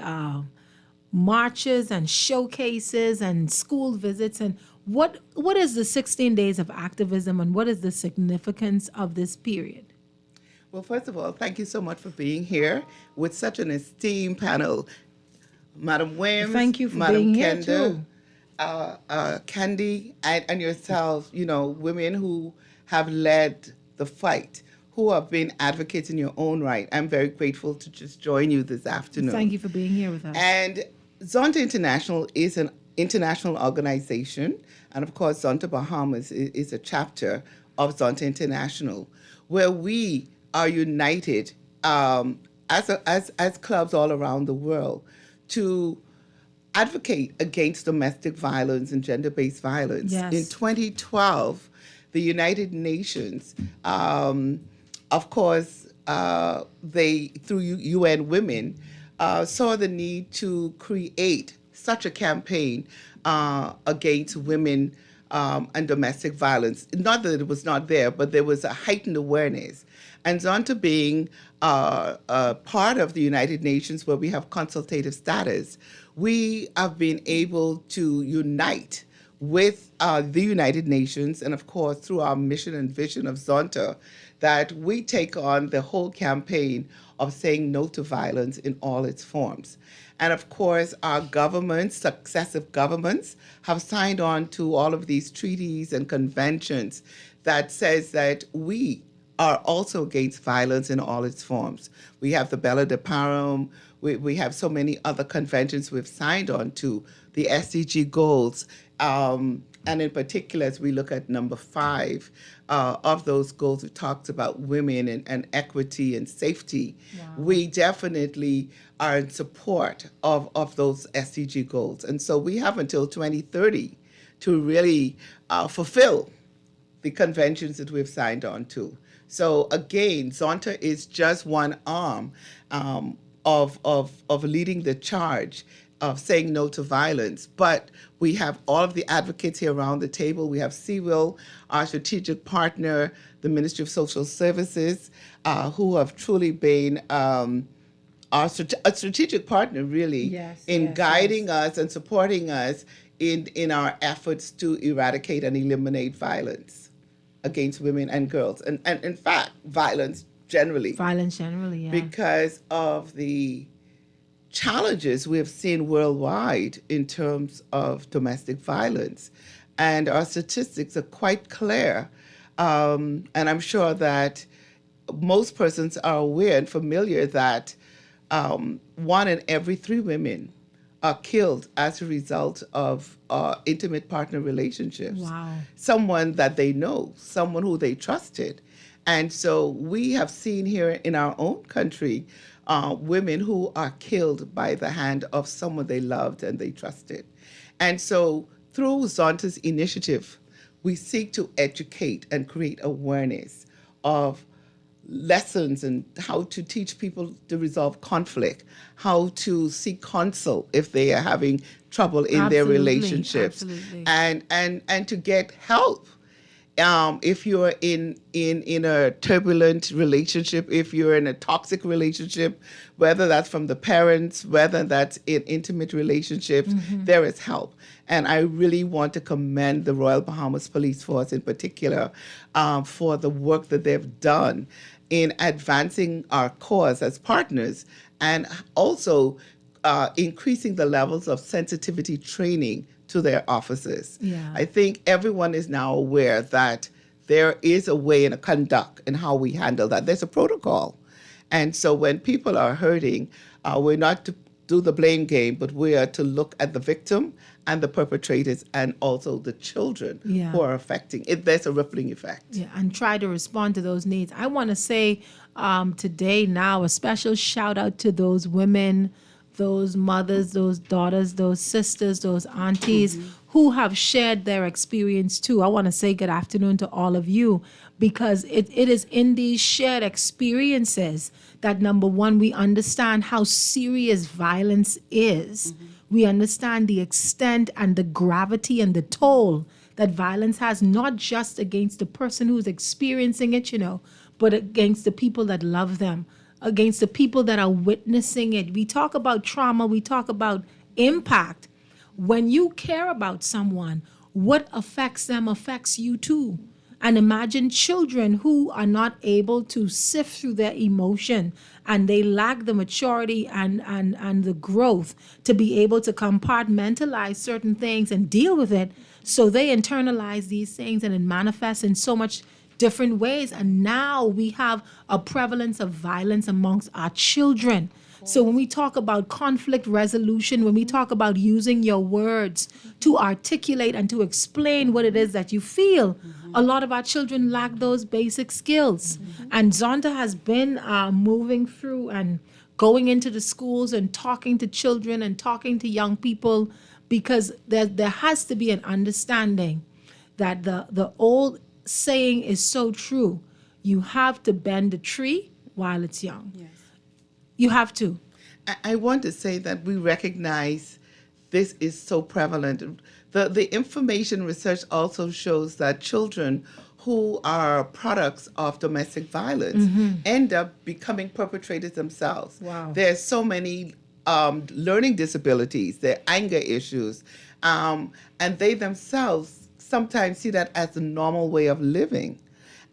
marches and showcases and school visits. And what is the 16 days of activism, and what is the significance of this period? Well, first of all, thank you so much for being here with such an esteemed panel. Madam Wims, Thank you for Madam being here, Kenda, too. Candy, and yourself, women who have led the fight, who have been advocates in your own right. I'm very grateful to just join you this afternoon. Thank you for being here with us. And Zonta International is an international organization, and of course, Zonta Bahamas is a chapter of Zonta International, where we are united as clubs all around the world to advocate against domestic violence and gender-based violence. Yes. In 2012, the United Nations, of course, they, through UN Women, saw the need to create such a campaign against women and domestic violence. Not that it was not there, but there was a heightened awareness. And Zonta being part of the United Nations, where we have consultative status, we have been able to unite with the United Nations, and of course through our mission and vision of Zonta, that we take on the whole campaign of saying no to violence in all its forms. And of course, our governments, successive governments, have signed on to all of these treaties and conventions that says that we are also against violence in all its forms. We have the Bella de Parum, we have so many other conventions we've signed on to, the SDG goals, and in particular, as we look at number 5 of those goals, it talks about women and equity and safety. Wow. We definitely are in support of those SDG goals. And so we have until 2030 to really fulfill the conventions that we've signed on to. So again, Zonta is just one arm of leading the charge of saying no to violence. But we have all of the advocates here around the table. We have CWIL, our strategic partner, the Ministry of Social Services, who have truly been a strategic partner, really, in guiding us and supporting us in our efforts to eradicate and eliminate violence against women and girls. And in fact, violence generally. Violence generally, yeah. Because of the challenges we have seen worldwide in terms of domestic violence. And our statistics are quite clear. And I'm sure that most persons are aware and familiar that 1 in every 3 women are killed as a result of intimate partner relationships. Wow. Someone that they know, someone who they trusted. And so we have seen here in our own country women who are killed by the hand of someone they loved and they trusted. And so through Zonta's initiative, we seek to educate and create awareness of lessons and how to teach people to resolve conflict, how to seek counsel if they are having trouble in their relationships, and to get help. If you're in a turbulent relationship, if you're in a toxic relationship, whether that's from the parents, whether that's in intimate relationships, there is help. And I really want to commend the Royal Bahamas Police Force in particular for the work that they've done in advancing our cause as partners, and also increasing the levels of sensitivity training to their officers. Yeah. I think everyone is now aware that there is a way and a conduct in how we handle that. There's a protocol. And so when people are hurting, we're not to do the blame game, but we are to look at the victim and the perpetrators and also the children who are affecting it. There's a rippling effect. Yeah, and try to respond to those needs. I want to say today now a special shout out to those women those mothers, those daughters, those sisters, those aunties who have shared their experience too. I want to say good afternoon to all of you, because it is in these shared experiences that, number one, we understand how serious violence is. We understand the extent and the gravity and the toll that violence has, not just against the person who's experiencing it, but against the people that love them, against the people that are witnessing it. We talk about trauma, we talk about impact. When you care about someone, what affects them affects you too. And imagine children who are not able to sift through their emotion, and they lack the maturity and the growth to be able to compartmentalize certain things and deal with it. So they internalize these things, and it manifests in so much different ways. And now we have a prevalence of violence amongst our children. So when we talk about conflict resolution, when we talk about using your words to articulate and to explain what it is that you feel, a lot of our children lack those basic skills. And Zonda has been moving through and going into the schools and talking to children and talking to young people, because there has to be an understanding that the old saying is so true. You have to bend the tree while it's young. Yes. You have to. I want to say that we recognize this is so prevalent. The information research also shows that children who are products of domestic violence end up becoming perpetrators themselves. Wow. There's so many learning disabilities, there are anger issues, and they themselves sometimes see that as the normal way of living.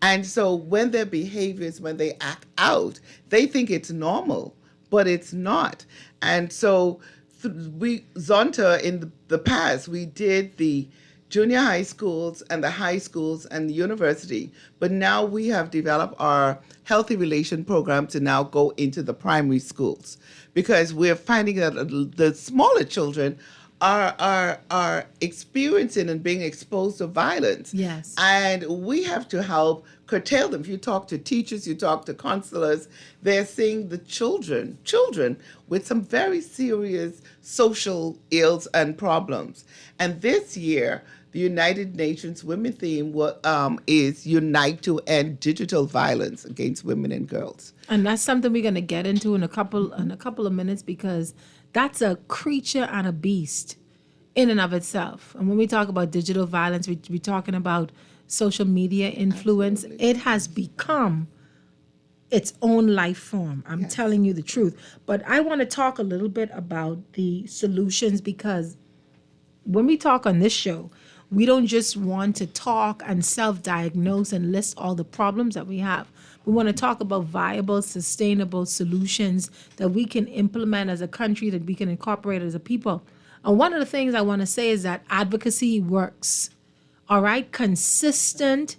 And so when their behaviors, when they act out, they think it's normal, but it's not. And so Zonta, in the past, we did the junior high schools and the high schools and the university, but now we have developed our healthy relation program to now go into the primary schools, because we're finding that the smaller children are experiencing and being exposed to violence. Yes. And we have to help curtail them. If you talk to teachers, you talk to counselors, they're seeing the children with some very serious social ills and problems. And this year, the United Nations Women theme is Unite to End Digital Violence Against Women and Girls. And that's something we're going to get into in a couple of minutes, because that's a creature and a beast in and of itself. And when we talk about digital violence, we're talking about social media influence. Absolutely. It has become its own life form. I'm telling you the truth. But I want to talk a little bit about the solutions, because when we talk on this show, we don't just want to talk and self-diagnose and list all the problems that we have. We want to talk about viable, sustainable solutions that we can implement as a country, that we can incorporate as a people. And one of the things I want to say is that advocacy works. All right? Consistent,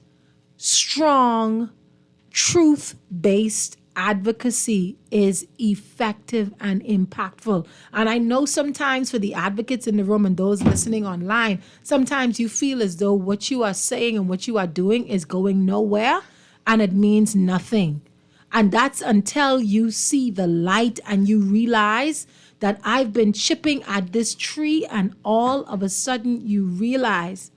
strong, truth-based advocacy is effective and impactful. And I know sometimes for the advocates in the room and those listening online, sometimes you feel as though what you are saying and what you are doing is going nowhere, and it means nothing. And that's until you see the light and you realize that I've been chipping at this tree, and all of a sudden you realize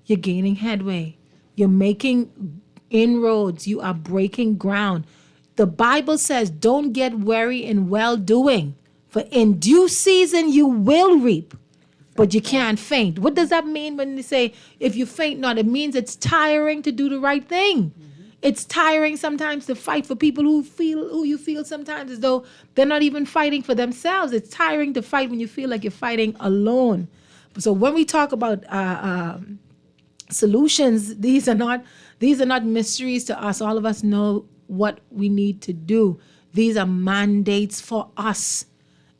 you're gaining headway. You're making inroads. You are breaking ground. The Bible says, don't get weary in well-doing, for in due season you will reap, but you can't faint. What does that mean when they say, if you faint not? It means it's tiring to do the right thing. It's tiring sometimes to fight for people who you feel sometimes as though they're not even fighting for themselves. It's tiring to fight when you feel like you're fighting alone. So when we talk about solutions, these are not mysteries to us. All of us know what we need to do. These are mandates for us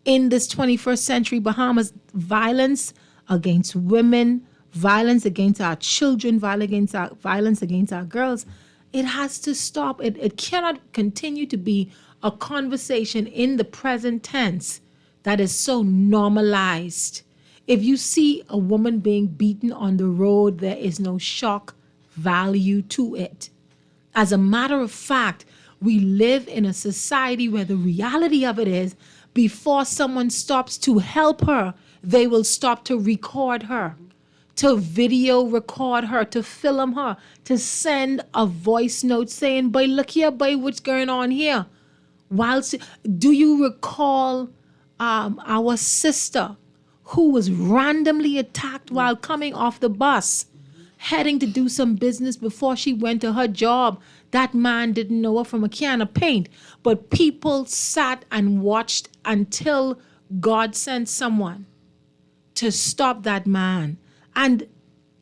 in this 21st century Bahamas. Violence against women, violence against our children, violence against our girls. It has to stop. It cannot continue to be a conversation in the present tense that is so normalized. If you see a woman being beaten on the road, there is no shock value to it. As a matter of fact, we live in a society where the reality of it is before someone stops to help her, they will stop to record her, to video record her, to film her, to send a voice note saying, boy, look here, boy, what's going on here? Do you recall our sister who was randomly attacked while coming off the bus, heading to do some business before she went to her job? That man didn't know her from a can of paint, but people sat and watched until God sent someone to stop that man. And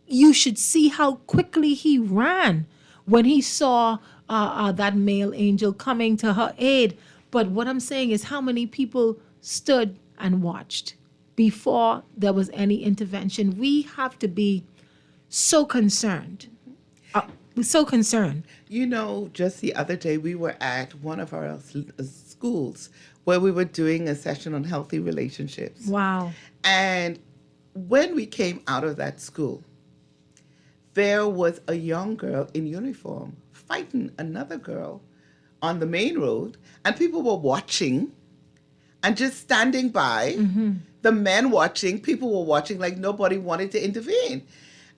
you should see how quickly he ran when he saw that male angel coming to her aid. But what I'm saying is, how many people stood and watched before there was any intervention? We have to be so concerned. So concerned. You know, just the other day we were at one of our schools where we were doing a session on healthy relationships. Wow. And when we came out of that school, there was a young girl in uniform fighting another girl on the main road, and people were watching and just standing by. The men watching, people were watching like nobody wanted to intervene.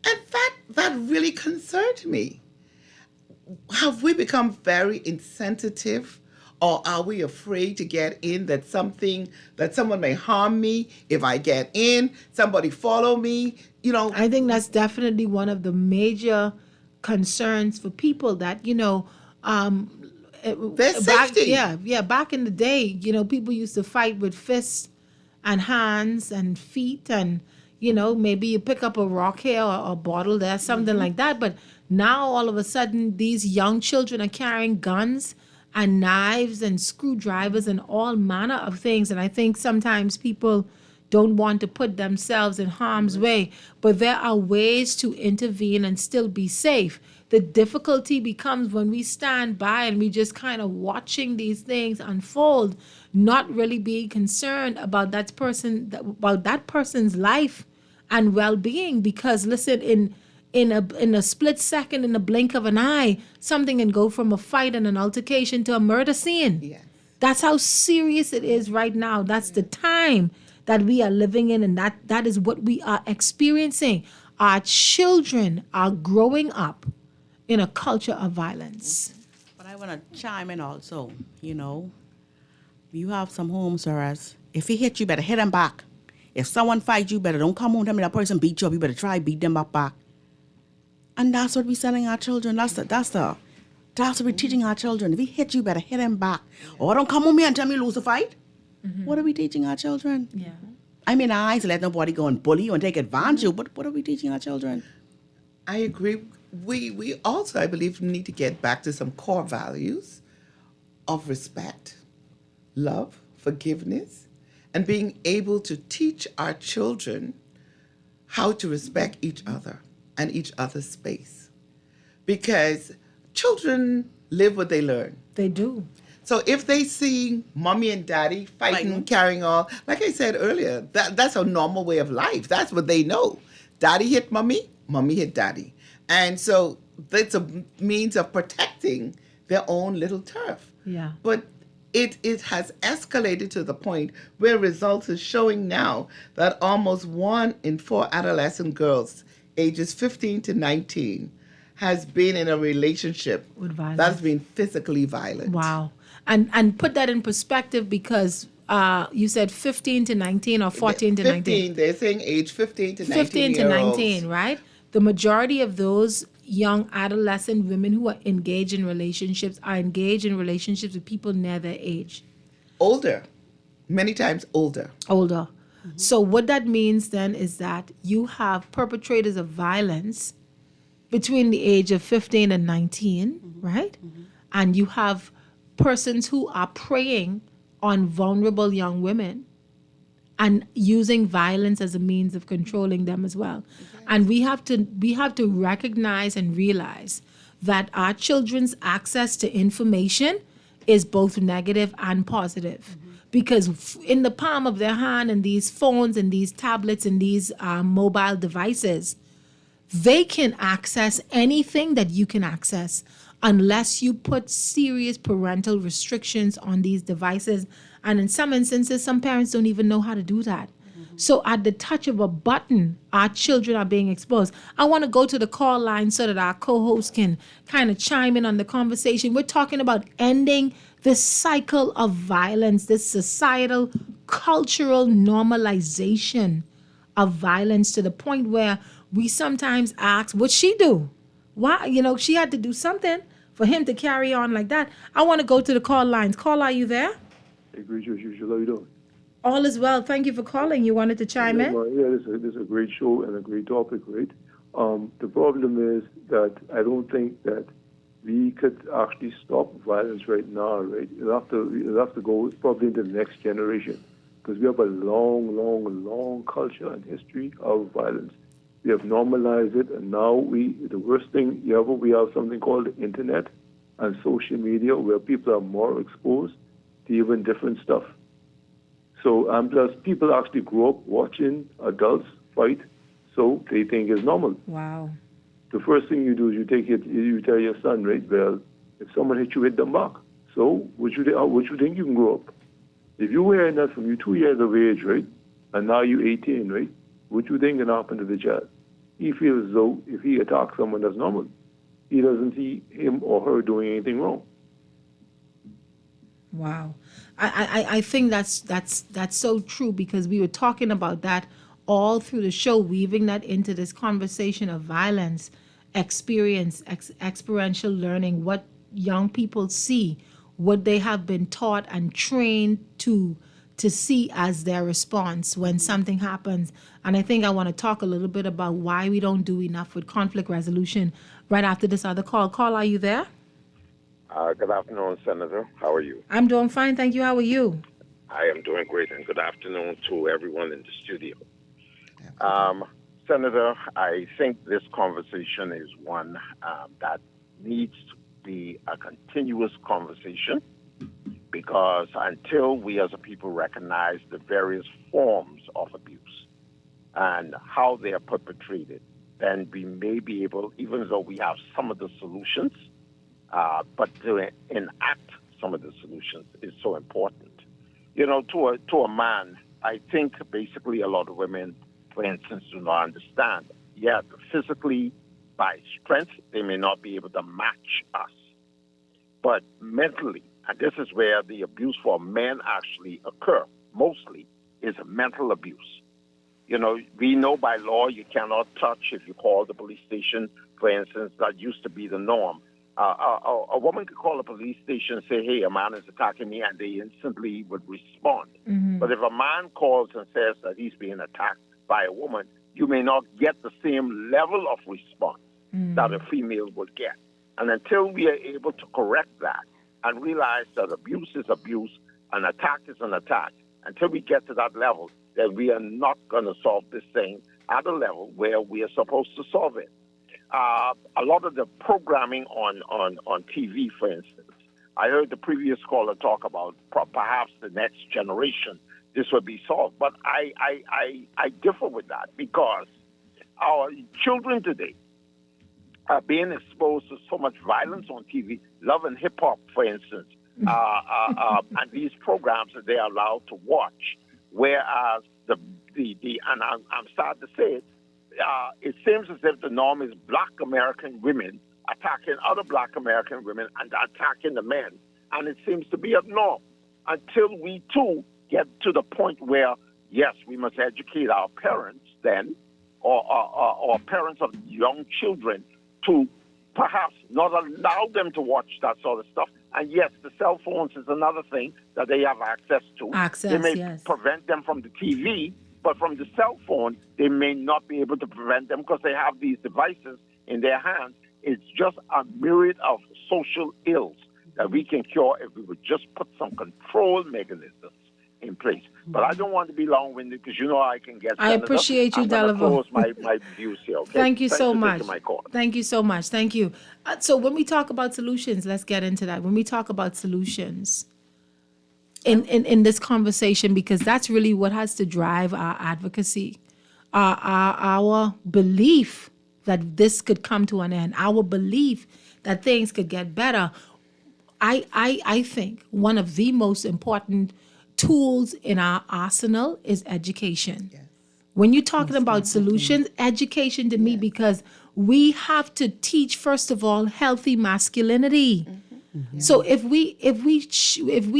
And that really concerned me. Have we become very insensitive, or are we afraid to get in that someone may harm me if I get in, somebody follow me, you know? I think that's definitely one of the major concerns for people that, their safety. Back in the day, people used to fight with fists and hands and feet, and maybe you pick up a rock here or a bottle there, something like that. But now all of a sudden, these young children are carrying guns and knives and screwdrivers and all manner of things. And I think sometimes people don't want to put themselves in harm's way, but there are ways to intervene and still be safe. The difficulty becomes when we stand by and we just kind of watching these things unfold, not really being concerned about that person's life and well-being. Because listen, in a split second, in the blink of an eye, something can go from a fight and an altercation to a murder scene. Yes. That's how serious it is right now. That's the time that we are living in, and that is what we are experiencing. Our children are growing up in a culture of violence. But I want to chime in also. You have some homes, whereas if he hit you, better hit him back. If someone fights you, better don't come home and tell me that person beat you up. You better try beat them back. And that's what we're sending our children. That's what we're teaching our children. If he hit you, better hit him back. Or don't come home here and tell me you lose a fight. What are we teaching our children? Yeah. I mean, I ain't let nobody go and bully you and take advantage of you, but what are we teaching our children? I agree. We also, I believe, need to get back to some core values of respect, love, forgiveness, and being able to teach our children how to respect each other and each other's space. Because children live what they learn. They do. So if they see mommy and daddy fighting, carrying on, like I said earlier, that's a normal way of life. That's what they know. Daddy hit mommy, mommy hit daddy. And so that's a means of protecting their own little turf. Yeah. But it has escalated to the point where results is showing now that almost 1 in 4 adolescent girls ages 15 to 19 has been in a relationship with violence. That's been physically violent. Wow. And put that in perspective, because you said 15 to 19 or 14 to 19. They're saying age 15 to 19 15 to 19, right? The majority of those young adolescent women who are engaged in relationships are engaged in relationships with people near their age. Older. Many times older. Older. Mm-hmm. So what that means then is that you have perpetrators of violence between the age of 15 and 19, right? And you have persons who are preying on vulnerable young women and using violence as a means of controlling them as well. Okay. And we have to recognize and realize that our children's access to information is both negative and positive. Because in the palm of their hand, and these phones and these tablets and these mobile devices, they can access anything that you can access. unless you put serious parental restrictions on these devices. And in some instances, some parents don't even know how to do that. So at the touch of a button, our children are being exposed. I want to go to the call line so that our co-host can kind of chime in on the conversation. We're talking about ending this cycle of violence, this societal, cultural normalization of violence to the point where we sometimes ask, what'd she do? Why? She had to do something for him to carry on like that. I want to go to the call lines. Call, are you there? Hey, great show, how you doing? All is well. Thank you for calling. You wanted to chime in? This is a great show and a great topic, right? The problem is that I don't think that we could actually stop violence right now, right? It'll have to go probably into the next generation because we have a long culture and history of violence. We have normalized it, and now the worst thing ever, we have something called the internet and social media where people are more exposed to even different stuff. So, plus people actually grow up watching adults fight, so they think it's normal. Wow. The first thing you do is you tell your son, right, well, if someone hit you, hit them back. So, what you think you can grow up? If you were hearing that from you 2 years of age, right, and now you're 18, right, what you think can happen to the child? He feels as though if he attacks someone, that's normal. He doesn't see him or her doing anything wrong. Wow. I think that's so true because we were talking about that all through the show, weaving that into this conversation of violence, experience, experiential learning, what young people see, what they have been taught and trained to see as their response when something happens. And I think I want to talk a little bit about why we don't do enough with conflict resolution right after this other call. Call, are you there? Good afternoon, Senator. How are you? I'm doing fine, thank you. How are you? I am doing great, and good afternoon to everyone in the studio. Senator, I think this conversation is one that needs to be a continuous conversation because until we as a people recognize the various forms of abuse and how they are perpetrated, then we may be able, even though we have some of the solutions, but to enact some of the solutions is so important. To a man, I think basically a lot of women, for instance, do not understand. Yeah, physically, by strength, they may not be able to match us. But mentally, and this is where the abuse for men actually occur, mostly, is mental abuse. We know by law you cannot touch if you call the police station, for instance, that used to be the norm. A woman could call a police station and say, hey, a man is attacking me, and they instantly would respond. Mm-hmm. But if a man calls and says that he's being attacked by a woman, you may not get the same level of response that a female would get. And until we are able to correct that and realize that abuse is abuse and attack is an attack, until we get to that level, then we are not going to solve this thing at a level where we are supposed to solve it. A lot of the programming on TV, for instance, I heard the previous caller talk about perhaps the next generation, this would be solved. But I differ with that because our children today are being exposed to so much violence on TV, love and hip hop, for instance, and these programs that they are allowed to watch. Whereas and I'm sad to say it seems as if the norm is Black American women attacking other Black American women and attacking the men. And it seems to be a norm until we, too, get to the point where, yes, we must educate our parents then, or parents of young children, to perhaps not allow them to watch that sort of stuff. And yes, the cell phones is another thing that they have access to. They may prevent them from the TV, but from the cell phone, they may not be able to prevent them because they have these devices in their hands. It's just a myriad of social ills that we can cure if we would just put some control mechanisms in place. But I don't want to be long-winded because I can get. I appreciate you, Delaveau. Close my views here. Okay? Thank you so much. Thanks for taking my call. Thank you so much. Thank you. So when we talk about solutions, let's get into that. When we talk about solutions in this conversation, because that's really what has to drive our advocacy, our belief that this could come to an end, our belief that things could get better, I think one of the most important tools in our arsenal is education. Yes. When you're talking about solutions, education to me, because we have to teach, first of all, healthy masculinity. So if we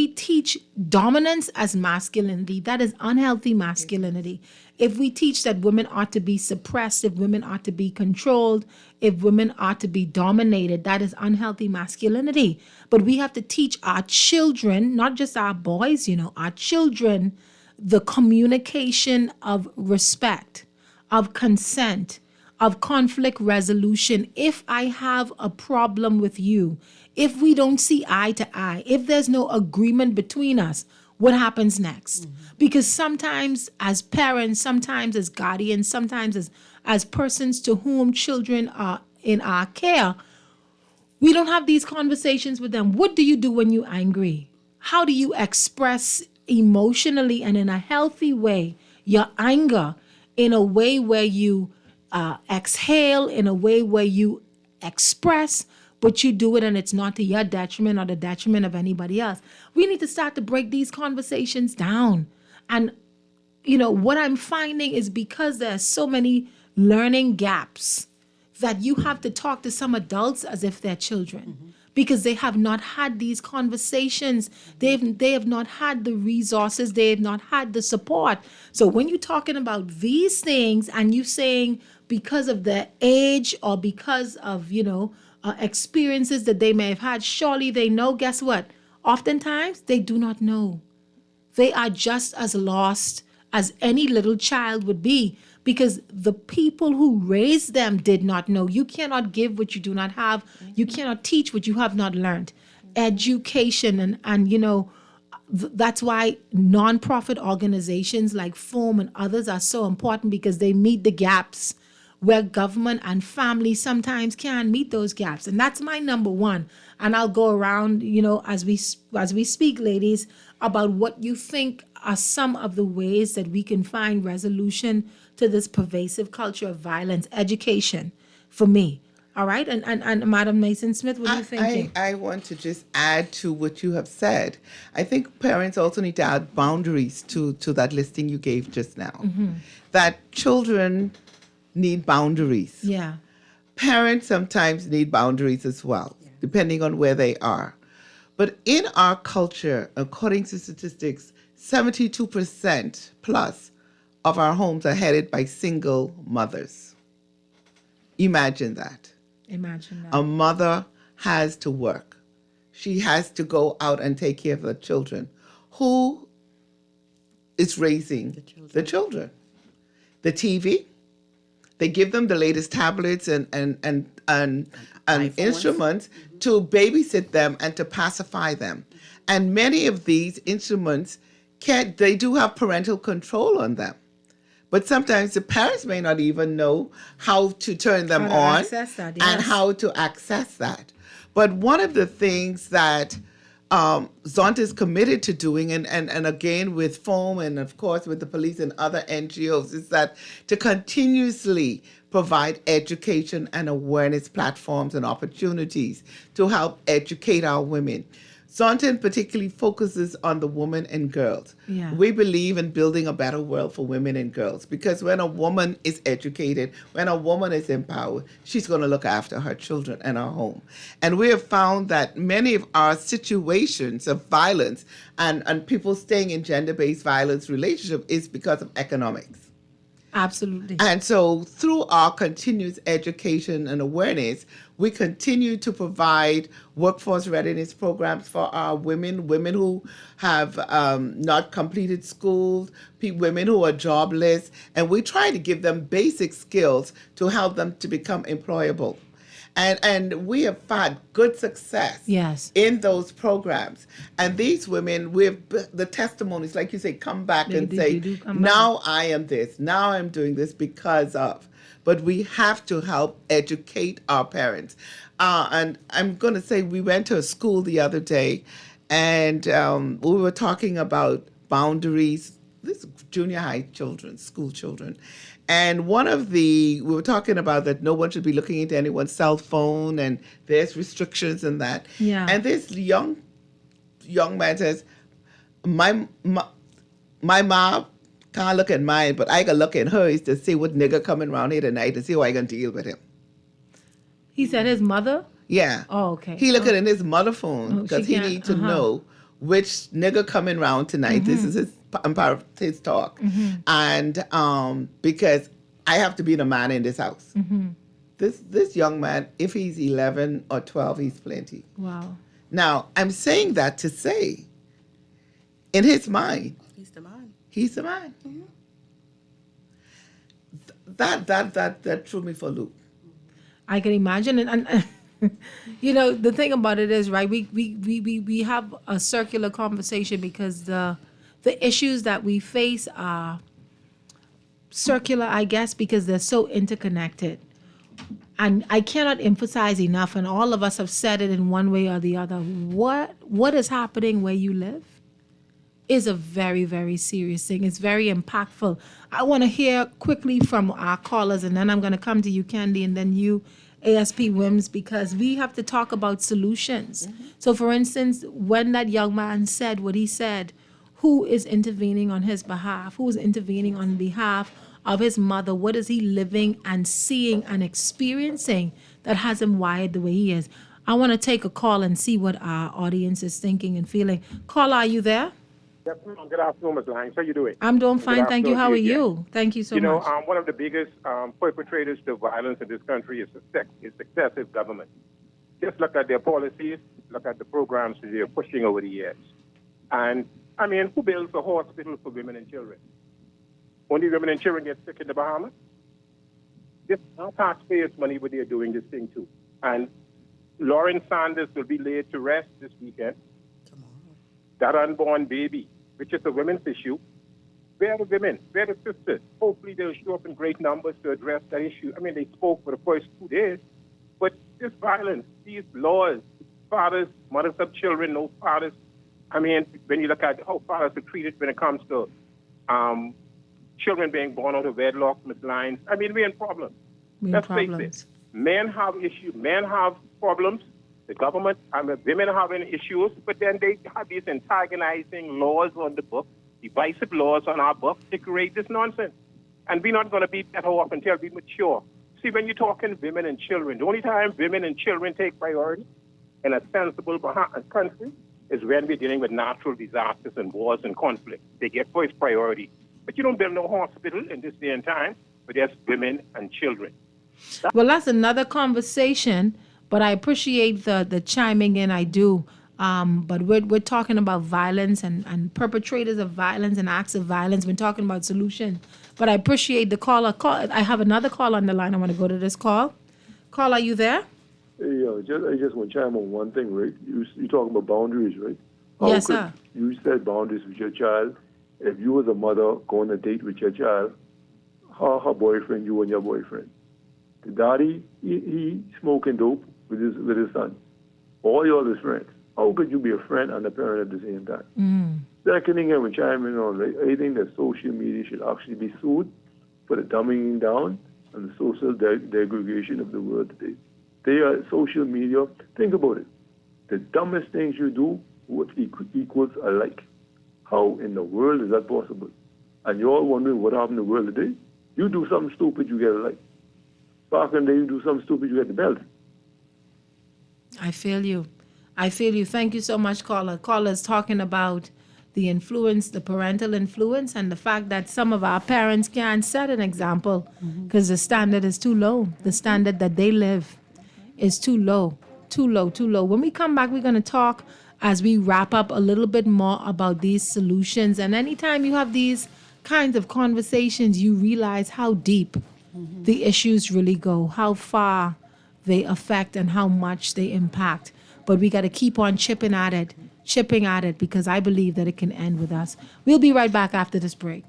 teach dominance as masculinity, that is unhealthy masculinity. If we teach that women ought to be suppressed, if women ought to be controlled, if women ought to be dominated, that is unhealthy masculinity. But we have to teach our children, not just our boys, our children, the communication of respect, of consent, of conflict resolution. If I have a problem with you, if we don't see eye to eye, if there's no agreement between us, what happens next? Because sometimes as parents, sometimes as guardians, sometimes as persons to whom children are in our care, we don't have these conversations with them. What do you do when you're angry? How do you express emotionally and in a healthy way your anger, in a way where you exhale, in a way where you express, but you do it and it's not to your detriment or the detriment of anybody else? We need to start to break these conversations down. And, what I'm finding is because there are so many learning gaps that you have to talk to some adults as if they're children. Because they have not had these conversations. They have not had the resources. They have not had the support. So when you're talking about these things and you saying because of their age or because of, experiences that they may have had, surely they know. Guess what? Oftentimes, they do not know. They are just as lost as any little child would be because the people who raised them did not know. You cannot give what you do not have. You cannot teach what you have not learned. Education and that's why nonprofit organizations like FOAM and others are so important because they meet the gaps where government and family sometimes can't meet those gaps. And that's my number one. And I'll go around, as we speak, ladies, about what you think are some of the ways that we can find resolution to this pervasive culture of violence. Education, for me. All right? And Madam Mason-Smith, what are you thinking? I want to just add to what you have said. I think parents also need to add boundaries to that listing you gave just now. That children need boundaries. Yeah. Parents sometimes need boundaries as well, depending on where they are. But in our culture, according to statistics, 72% plus of our homes are headed by single mothers. Imagine that. Imagine that. A mother has to work. She has to go out and take care of the children. Who is raising the children? The TV. They give them the latest tablets and instruments to babysit them and to pacify them. And many of these instruments they do have parental control on them. But sometimes the parents may not even know how to turn them on and how to access that. But one of the things that Zonta is committed to doing, and again with FOAM and of course with the police and other NGOs, is that to continuously provide education and awareness platforms and opportunities to help educate our women. Zonta particularly focuses on the women and girls. Yeah. We believe in building a better world for women and girls because when a woman is educated, when a woman is empowered, she's going to look after her children and her home. And we have found that many of our situations of violence and people staying in gender-based violence relationship is because of economics. Absolutely. And so through our continuous education and awareness, we continue to provide workforce readiness programs for our women who have not completed school, women who are jobless, and we try to give them basic skills to help them to become employable. And we have had good success in those programs. And these women, the testimonies, like you say, come back and say, now I am this, now I'm doing this because of. But we have to help educate our parents. And I'm going to say we went to a school the other day and we were talking about boundaries. This is junior high children, school children. And we were talking about that no one should be looking into anyone's cell phone, and there's restrictions in that. Yeah. And this young man says, my mom can't look at mine, but I can look at hers to see what nigga coming around here tonight to see how I can deal with him. He said his mother? Yeah. Oh, okay. He looking in his mother phone because he need to know which nigga coming round tonight. This is his talk. And because I have to be the man in this house. This young man, if he's 11 or 12, he's plenty. Wow. Now, I'm saying that to say, in his mind, He's the man. he's the man. That threw me for a loop. I can imagine, and you know, the thing about it is, right? We have a circular conversation because the issues that we face are circular, I guess, because they're so interconnected. And I cannot emphasize enough, and all of us have said it in one way or the other. What is happening where you live is a very, very serious thing. It's very impactful. I want to hear quickly from our callers, and then I'm going to come to you, Candy, and then you, ASP Wims, because we have to talk about solutions. So, for instance, when that young man said what he said, who is intervening on his behalf? Who is intervening on behalf of his mother? What is he living and seeing and experiencing that has him wired the way he is? I want to take a call and see what our audience is thinking and feeling. Caller, are you there? Yes, ma'am. Good afternoon, Ms. Lange. How you doing? I'm doing fine, Good thank you. afternoon How are to you? Thank you so much. One of the biggest perpetrators to violence in this country is successive government. Just look at their policies, look at the programs that they're pushing over the years. And, I mean, who builds a hospital for women and children? Only women and children get sick in the Bahamas? This our taxpayers' money, but they're doing this thing too. And Lauren Sanders will be laid to rest this weekend. That unborn baby, which is a women's issue. Where are the women? Where are the sisters? Hopefully they'll show up in great numbers to address that issue. I mean, they spoke for the first 2 days, but this violence, these laws, fathers, mothers of children, no fathers. I mean, when you look at how fathers are treated when it comes to children being born out of wedlock, mislines, I mean, we're in problems. Let's face it. Men have issues. Men have problems. The government, women are having issues, but then they have these antagonizing laws on the book, divisive laws on our book to create this nonsense. And we're not going to be better off until we mature. See, when you're talking women and children, the only time women and children take priority in a sensible country is when we're dealing with natural disasters and wars and conflict. They get first priority. But you don't build no hospital in this day and time, but there's women and children. Well, that's another conversation, but I appreciate the chiming in, I do. But we're talking about violence and perpetrators of violence and acts of violence. We're talking about solutions. But I appreciate the caller. I have another call on the line. I want to go to this call. Call, are you there? Hey, I just want to chime on one thing, right? You talking about boundaries, right? Yes, sir. You said boundaries with your child. If you was a mother going on a date with your child, her boyfriend, you and your boyfriend. The daddy, he smoking dope with his son. All your other friends. How could you be a friend and a parent at the same time? Second thing I would chime in on, right? I think that social media should actually be sued for the dumbing down and the social degradation of the world today. They are social media. Think about it. The dumbest things you do, what equals a like. How in the world is that possible? And you're all wondering what happened in the world today? You do something stupid, you get a like. Back in the day, you do something stupid, you get the belt. I feel you. Thank you so much, caller. Caller's talking about the influence, the parental influence, and the fact that some of our parents can't set an example because the standard is too low. The standard that they live is too low. When we come back, we're going to talk as we wrap up a little bit more about these solutions. And anytime you have these kinds of conversations, you realize how deep the issues really go, how far they affect and how much they impact. But we got to keep on chipping at it because I believe that it can end with us. We'll be right back after this break.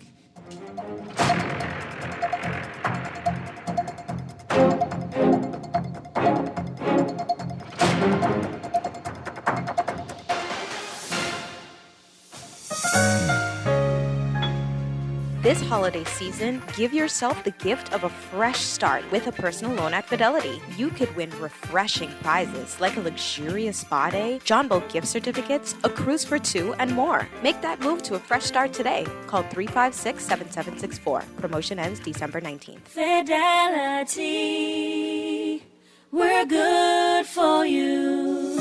This holiday season, give yourself the gift of a fresh start with a personal loan at Fidelity. You could win refreshing prizes like a luxurious spa day, John Boat gift certificates, a cruise for two, and more. Make that move to a fresh start today. Call 356-7764. Promotion ends December 19th. Fidelity, we're good for you.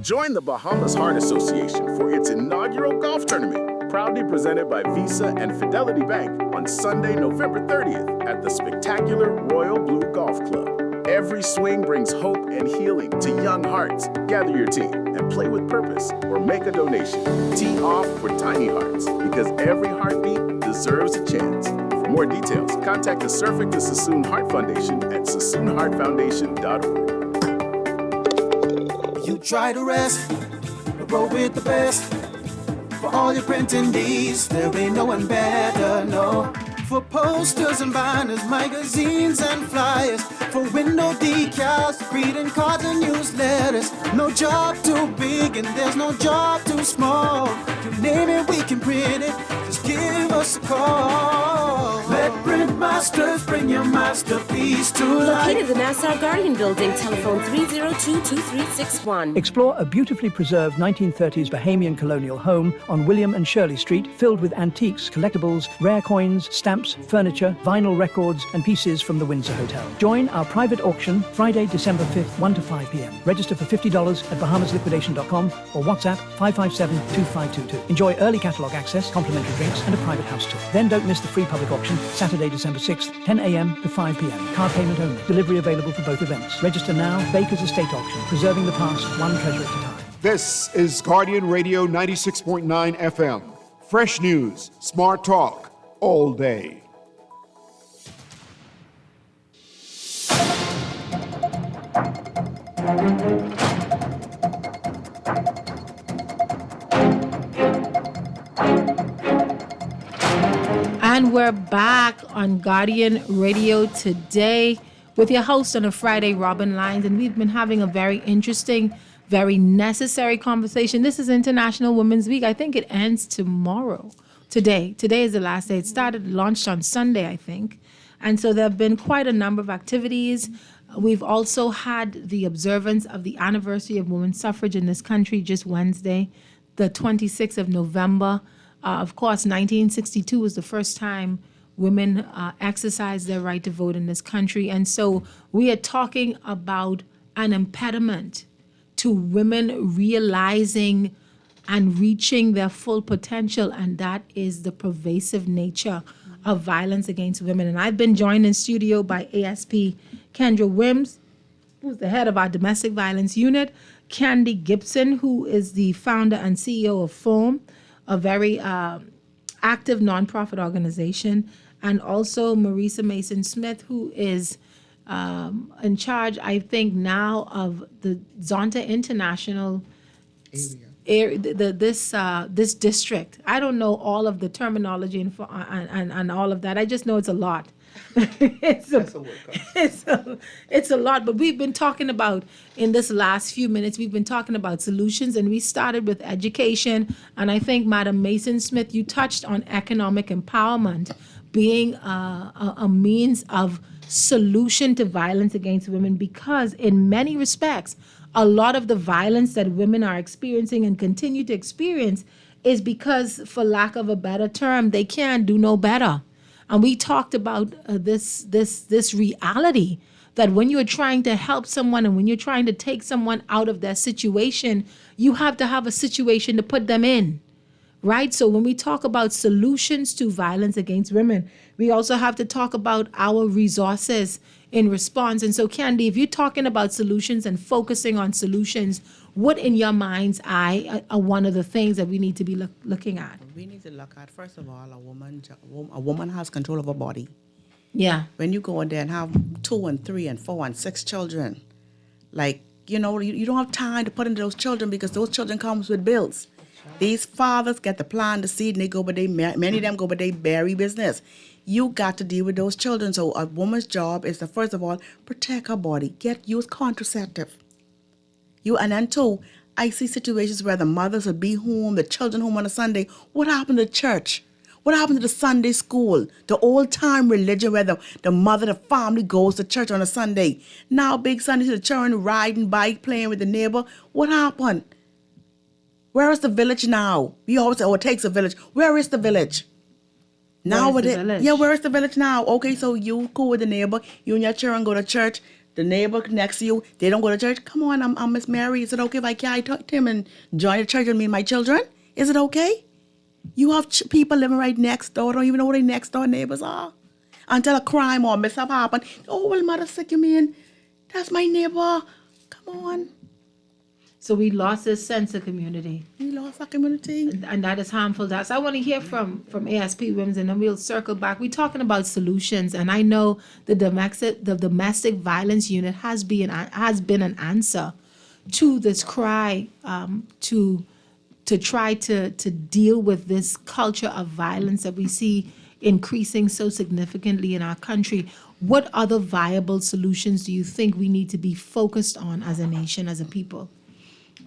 Join the Bahamas Heart Association for its inaugural golf tournament, proudly presented by Visa and Fidelity Bank on Sunday, November 30th at the spectacular Royal Blue Golf Club. Every swing brings hope and healing to young hearts. Gather your team and play with purpose or make a donation. Tee off for tiny hearts because every heartbeat deserves a chance. For more details, contact the Surfing the Sassoon Heart Foundation at sassoonheartfoundation.org. You try to rest, but roll with the best. For all your printing needs, there ain't no one better, no. For posters and banners, magazines and flyers. For window decals, greeting cards and newsletters. No job too big and there's no job too small. You name it, we can print it. Just give us a call. Let Printmasters bring your masterpiece to life. Located in the Nassau Guardian Building, telephone 302-2361. Explore a beautifully preserved 1930s Bahamian colonial home on William and Shirley Street, filled with antiques, collectibles, rare coins, stamps, furniture, vinyl records, and pieces from the Windsor Hotel. Join our private auction Friday, December 5th, 1 to 5 p.m. Register for $50 at bahamasliquidation.com or WhatsApp 557-2522. Enjoy early catalogue access, complimentary drinks, and a private house tour. Then don't miss the free public auction Saturday, December 6th, 10 a.m. to 5 p.m. Card payment only. Delivery available for both events. Register now. Baker's Estate Auction. Preserving the past, one treasure at a time. This is Guardian Radio 96.9 FM. Fresh news, smart talk, all day. And we're back on Guardian Radio today with your host on a Friday, Robin Lyons, and we've been having a very interesting, very necessary conversation. This is International Women's Week. I think it ends tomorrow. Today is the last day. It launched on Sunday, I think. And so there have been quite a number of activities. We've also had the observance of the anniversary of women's suffrage in this country just Wednesday, the 26th of November. Of course, 1962 was the first time women exercised their right to vote in this country. And so we are talking about an impediment to women realizing and reaching their full potential, and that is the pervasive nature of violence against women. And I've been joined in studio by ASP Kendra Wims, who's the head of our domestic violence unit, Candy Gibson, who is the founder and CEO of FOAM, a very active nonprofit organization, and also Marisa Mason-Smith, who is in charge, I think, now of the Zonta International this district. I don't know all of the terminology and all of that. I just know it's a lot. It's a lot. But we've been talking about, in this last few minutes, we've been talking about solutions, and we started with education. And I think, Madam Mason-Smith, you touched on economic empowerment being a means of solution to violence against women, because in many respects, a lot of the violence that women are experiencing and continue to experience is because, for lack of a better term, they can't do no better. And we talked about this reality that when you're trying to help someone and when you're trying to take someone out of their situation, you have to have a situation to put them in, right? So when we talk about solutions to violence against women, we also have to talk about our resources in response. And so, Candy, if you're talking about solutions and focusing on solutions, what in your mind's eye are one of the things that we need to be looking at? We need to look at, first of all, a woman has control of her body. Yeah. When you go in there and have 2 and 3 and 4 and 6 children, like, you don't have time to put into those children because those children comes with bills. These fathers get to plant the seed and they go, but many of them go, but they bury business. You got to deal with those children. So a woman's job is to, first of all, protect her body, use contraceptive. And then 2, I see situations where the mothers would be home, the children home on a Sunday. What happened to church? What happened to the Sunday school? The old-time religion where the mother, the family goes to church on a Sunday. Now big Sundays, the children riding bike, playing with the neighbor. What happened? Where is the village now? We always say, oh, it takes a village. Where is the village? Now Where is the village? Yeah, where is the village now? Okay, so you go with the neighbor, you and your children go to church. The neighbor next to you, they don't go to church. Come on, I'm Miss Mary. Is it okay if I carry him and join the church with me and my children? Is it okay? You have people living right next door, don't even know who their next door neighbors are. Until a crime or mishap happen. Oh, well, mother sick, you mean? That's my neighbor. Come on. So we lost this sense of community. We lost our community. And that is harmful to us. I want to hear from ASP Women's, and then we'll circle back. We're talking about solutions, and I know the domestic violence unit has been an answer to this cry to try to deal with this culture of violence that we see increasing so significantly in our country. What other viable solutions do you think we need to be focused on as a nation, as a people?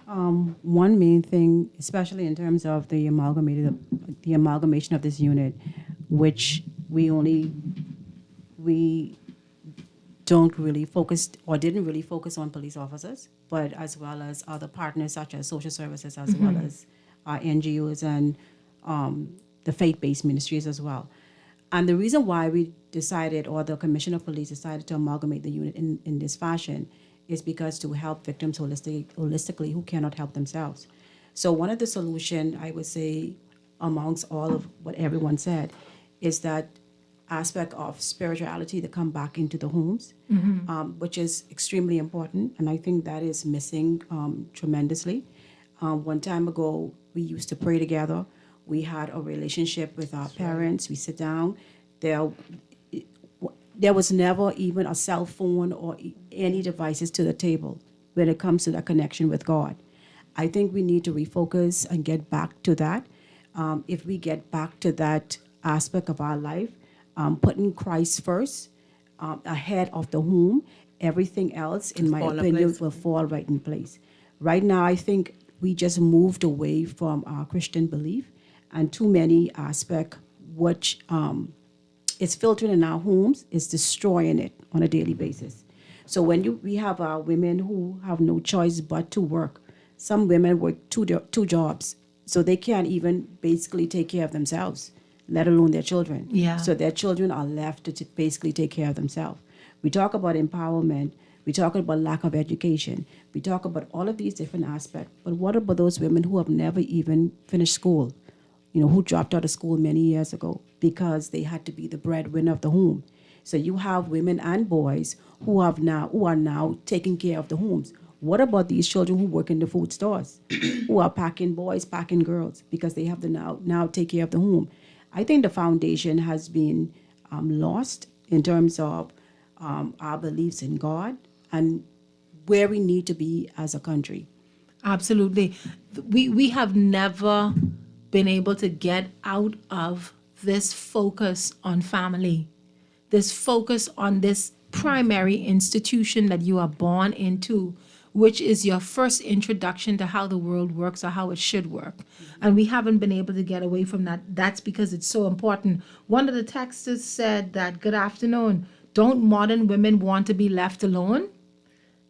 One main thing, especially in terms of the amalgamation of this unit, which we don't really focus or didn't really focus on police officers, but as well as other partners such as social services, as well as NGOs and the faith-based ministries as well. And the reason why we decided, or the Commission of Police decided to amalgamate the unit in this fashion, is because to help victims holistically who cannot help themselves. So one of the solutions, I would say, amongst all of what everyone said, is that aspect of spirituality to come back into the homes, which is extremely important, and I think that is missing tremendously. One time ago, we used to pray together. We had a relationship with our parents. We sit down. There was never even a cell phone or any devices to the table when it comes to that connection with God. I think we need to refocus and get back to that. If we get back to that aspect of our life, putting Christ first, ahead of the home, everything else, in my opinion, will fall right in place. Right now, I think we just moved away from our Christian belief, and too many aspects which is filtering in our homes is destroying it on a daily basis. So when we have women who have no choice but to work. Some women work two jobs, so they can't even basically take care of themselves, let alone their children. Yeah. So their children are left to basically take care of themselves. We talk about empowerment. We talk about lack of education. We talk about all of these different aspects. But what about those women who have never even finished school? Who dropped out of school many years ago because they had to be the breadwinner of the home. So you have women and boys who are now taking care of the homes. What about these children who work in the food stores, who are packing boys, packing girls, because they have to now take care of the home? I think the foundation has been lost in terms of our beliefs in God and where we need to be as a country. Absolutely. We have never been able to get out of this focus on family, this focus on this primary institution that you are born into, which is your first introduction to how the world works or how it should work. And we haven't been able to get away from that. That's because it's so important. One of the texters said that, good afternoon, don't modern women want to be left alone?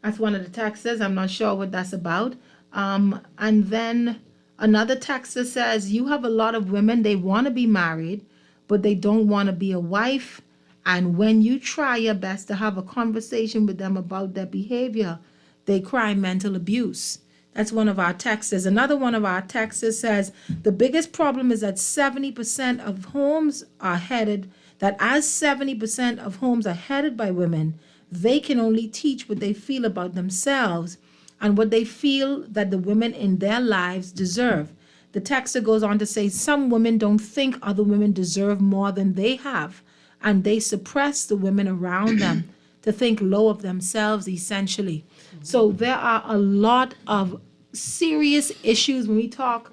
That's one of the texters. I'm not sure what that's about. And then another texter says, you have a lot of women, they want to be married, but they don't want to be a wife. And when you try your best to have a conversation with them about their behavior, they cry mental abuse. That's one of our texters. Another one of our texters says, the biggest problem is that 70% of homes are headed, that as 70% of homes are headed by women, they can only teach what they feel about themselves and what they feel that the women in their lives deserve. The texter goes on to say, some women don't think other women deserve more than they have, and they suppress the women around them to think low of themselves, essentially. So there are a lot of serious issues when we talk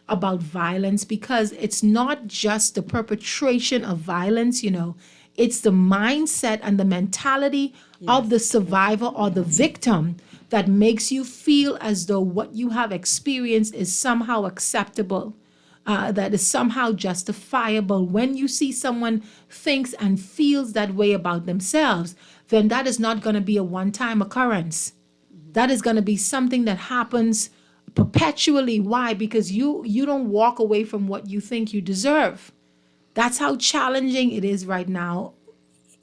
about violence, because it's not just the perpetration of violence, it's the mindset and the mentality of the survivor or the victim that makes you feel as though what you have experienced is somehow acceptable, that is somehow justifiable. When you see someone thinks and feels that way about themselves, then that is not going to be a one-time occurrence. That is going to be something that happens perpetually. Why? Because you don't walk away from what you think you deserve. That's how challenging it is right now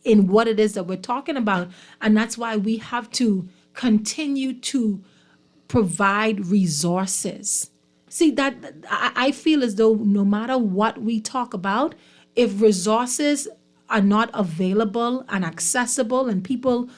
in what it is that we're talking about. And that's why we have to continue to provide resources. See, that I feel as though no matter what we talk about, if resources are not available and accessible and people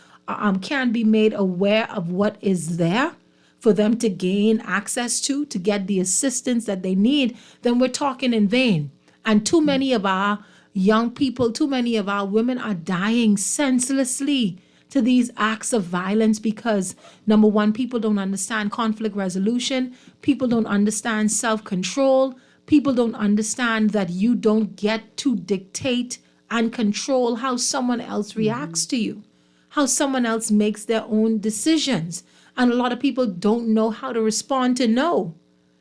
can be made aware of what is there for them to gain access to get the assistance that they need, then we're talking in vain. And too many of our young people, too many of our women are dying senselessly to these acts of violence because, number one, people don't understand conflict resolution. People don't understand self-control. People don't understand that you don't get to dictate and control how someone else reacts to you, how someone else makes their own decisions. And a lot of people don't know how to respond to no.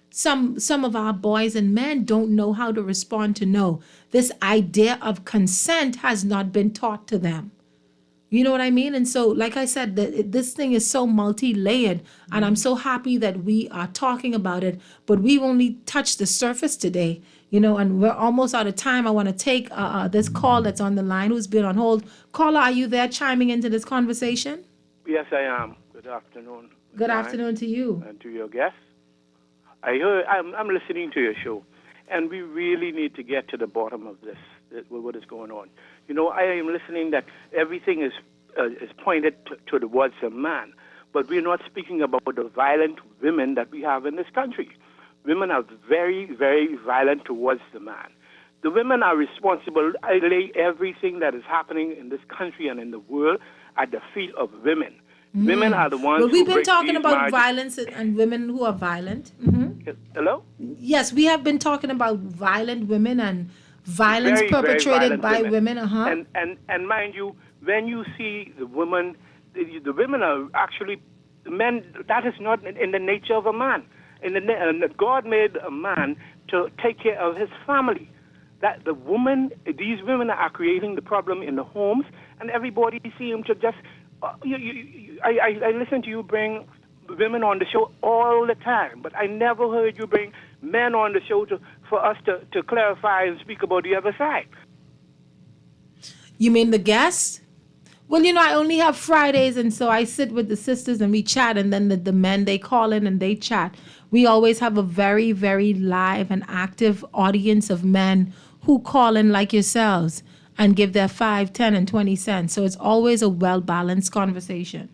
Some of our boys and men don't know how to respond to no. This idea of consent has not been taught to them. You know what I mean? And so, like I said, this thing is so multi-layered, and I'm so happy that we are talking about it, but we've only touched the surface today, and we're almost out of time. I want to take this call that's on the line who's been on hold. Caller, are you there chiming into this conversation? Yes, I am. Good afternoon. Good afternoon to you. And to your guests. I'm listening to your show, and we really need to get to the bottom of this, what is going on. I am listening that everything is pointed towards a man, but we're not speaking about the violent women that we have in this country. Women are very, very violent towards the man. The women are responsible. I lay everything that is happening in this country and in the world at the feet of women. Women are the ones. But we've been break talking these about marriages. violence and women who are violent. Mm-hmm. Hello? Yes, we have been talking about violent women and violence Very, very perpetrated violent by women. And mind you, when you see the women, the women are actually the men. That is not in the nature of a man. God made a man to take care of his family. That these women are creating the problem in the homes, and everybody seems to just. I listen to you bring women on the show all the time, but I never heard you bring men on the show for us to clarify and speak about the other side. You mean the guests? Well, I only have Fridays, and so I sit with the sisters and we chat, and then the men, they call in and they chat. We always have a very, very live and active audience of men who call in like yourselves and give their 5, 10, and 20 cents. So it's always a well-balanced conversation.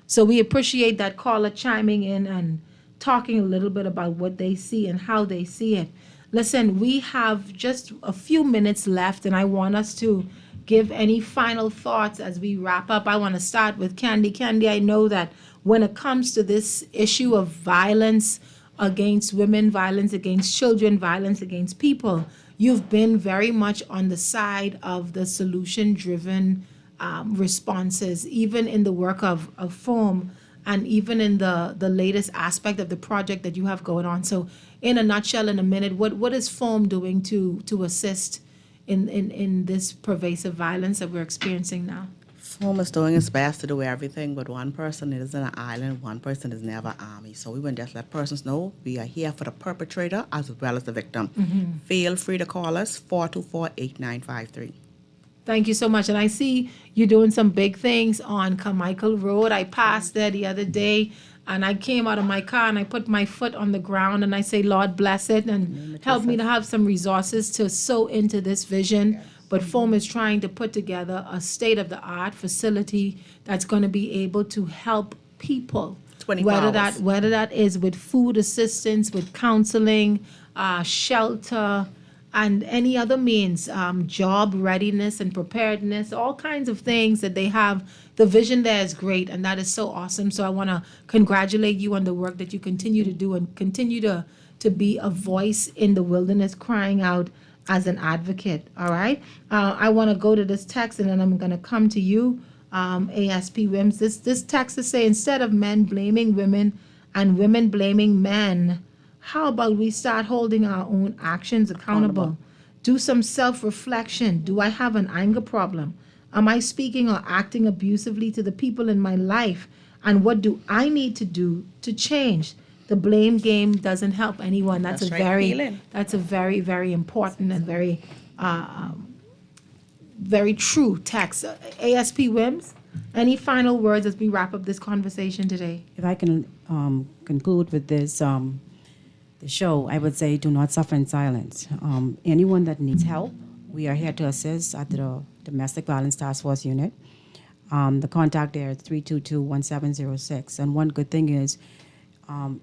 So we appreciate that caller chiming in and talking a little bit about what they see and how they see it. Listen, we have just a few minutes left, and I want us to give any final thoughts as we wrap up. I want to start with Candy. Candy, I know that when it comes to this issue of violence against women, violence against children, violence against people, you've been very much on the side of the solution-driven responses, even in the work of FOAM, and even in the latest aspect of the project that you have going on. So in a nutshell, in a minute, what is FOAM doing to assist in this pervasive violence that we're experiencing now? FOAM is doing its best to do everything, but one person is in an island, one person is never army. So we want to just let persons know we are here for the perpetrator as well as the victim. Mm-hmm. Feel free to call us, 424-8953. Thank you so much. And I see you doing some big things on Carmichael Road. I passed there the other day, and I came out of my car and I put my foot on the ground and I say, Lord, bless it and help me to have some resources to sow into this vision. But FOAM is trying to put together a state-of-the-art facility that's going to be able to help people, 24 hours. whether that is with food assistance, with counseling, shelter, and any other means, job readiness and preparedness, all kinds of things that they have. The vision there is great, and that is so awesome. So I want to congratulate you on the work that you continue to do and continue to be a voice in the wilderness, crying out as an advocate, all right? I want to go to this text, and then I'm going to come to you, ASP Wims. This text is saying, instead of men blaming women and women blaming men, how about we start holding our own actions accountable? Do some self-reflection. Do I have an anger problem? Am I speaking or acting abusively to the people in my life? And what do I need to do to change? The blame game doesn't help anyone. That's a very, very important and very, very true text. ASP Wims, any final words as we wrap up this conversation today? If I can conclude with this, the show, I would say do not suffer in silence. Anyone that needs help, we are here to assist at the Domestic Violence Task Force Unit. The contact there is 322-1706. And one good thing is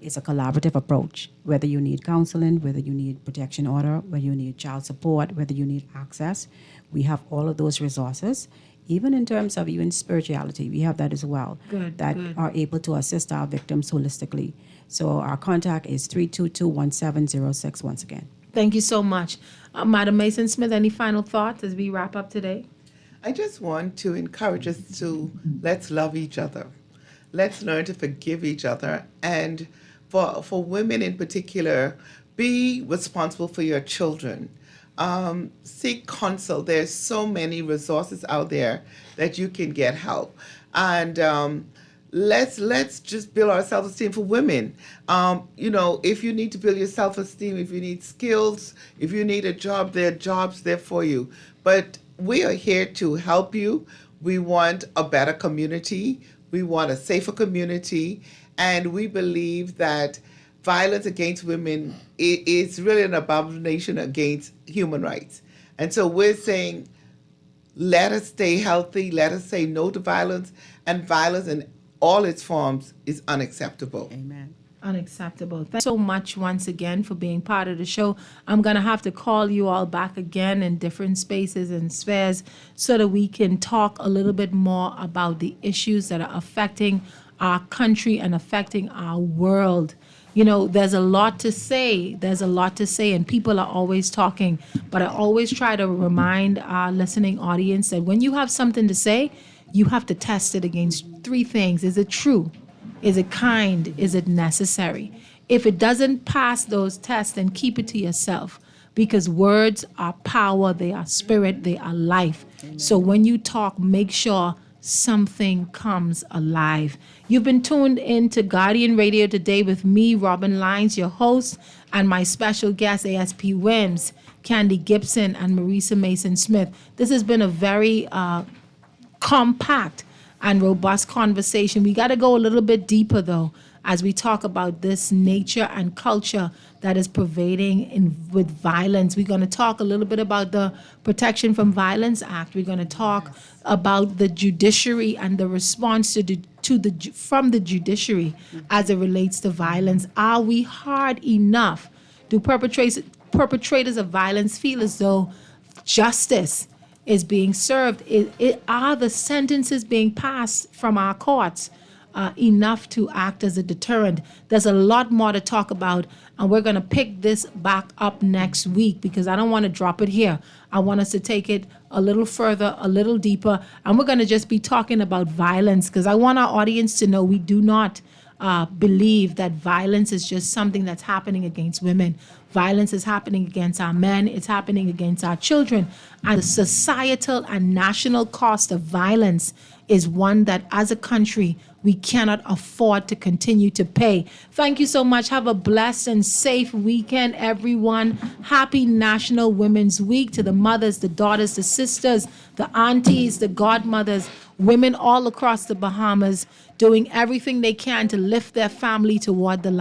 it's a collaborative approach. Whether you need counseling, whether you need protection order, whether you need child support, whether you need access, we have all of those resources. Even in terms of even spirituality, we have that as well. Good. Are able to assist our victims holistically. So our contact is 322-1706 once again. Thank you so much. Madam Mason Smith, any final thoughts as we wrap up today? I just want to encourage us to let's love each other. Let's learn to forgive each other. And for women in particular, be responsible for your children. Seek counsel. There's so many resources out there that you can get help. And let's just build our self-esteem for women. If you need to build your self-esteem, if you need skills, if you need a job, there are jobs there for you. But we are here to help you. We want a better community. We want a safer community. And we believe that violence against women is really an abomination against human rights. And so we're saying, let us stay healthy. Let us say no to violence. And violence in all its forms is unacceptable. Amen. Unacceptable. Thanks so much once again for being part of the show. I'm going to have to call you all back again in different spaces and spheres so that we can talk a little bit more about the issues that are affecting our country and affecting our world. There's a lot to say. And people are always talking. But I always try to remind our listening audience that when you have something to say, you have to test it against three things. Is it true? Is it kind? Is it necessary? If it doesn't pass those tests, then keep it to yourself, because words are power, they are spirit, they are life. Amen. So when you talk, make sure something comes alive. You've been tuned in to Guardian Radio today with me, Robin Lyons, your host, and my special guest, ASP Wims, Candy Gibson, and Marisa Mason Smith. This has been a very compact and robust conversation. We got to go a little bit deeper, though, as we talk about this nature and culture that is pervading with violence. We're going to talk a little bit about the Protection from Violence Act. We're going to talk about the judiciary and the response from the judiciary as it relates to violence. Are we hard enough? Do perpetrators of violence feel as though justice is being served? Are the sentences being passed from our courts enough to act as a deterrent? There's a lot more to talk about, and we're going to pick this back up next week, because I don't want to drop it here. I want us to take it a little further, a little deeper, and we're going to just be talking about violence, because I want our audience to know we do not believe that violence is just something that's happening against women. Violence is happening against our men. It's happening against our children. And the societal and national cost of violence is one that, as a country, we cannot afford to continue to pay. Thank you so much. Have a blessed and safe weekend, everyone. Happy National Women's Week to the mothers, the daughters, the sisters, the aunties, the godmothers, women all across the Bahamas doing everything they can to lift their family toward the light.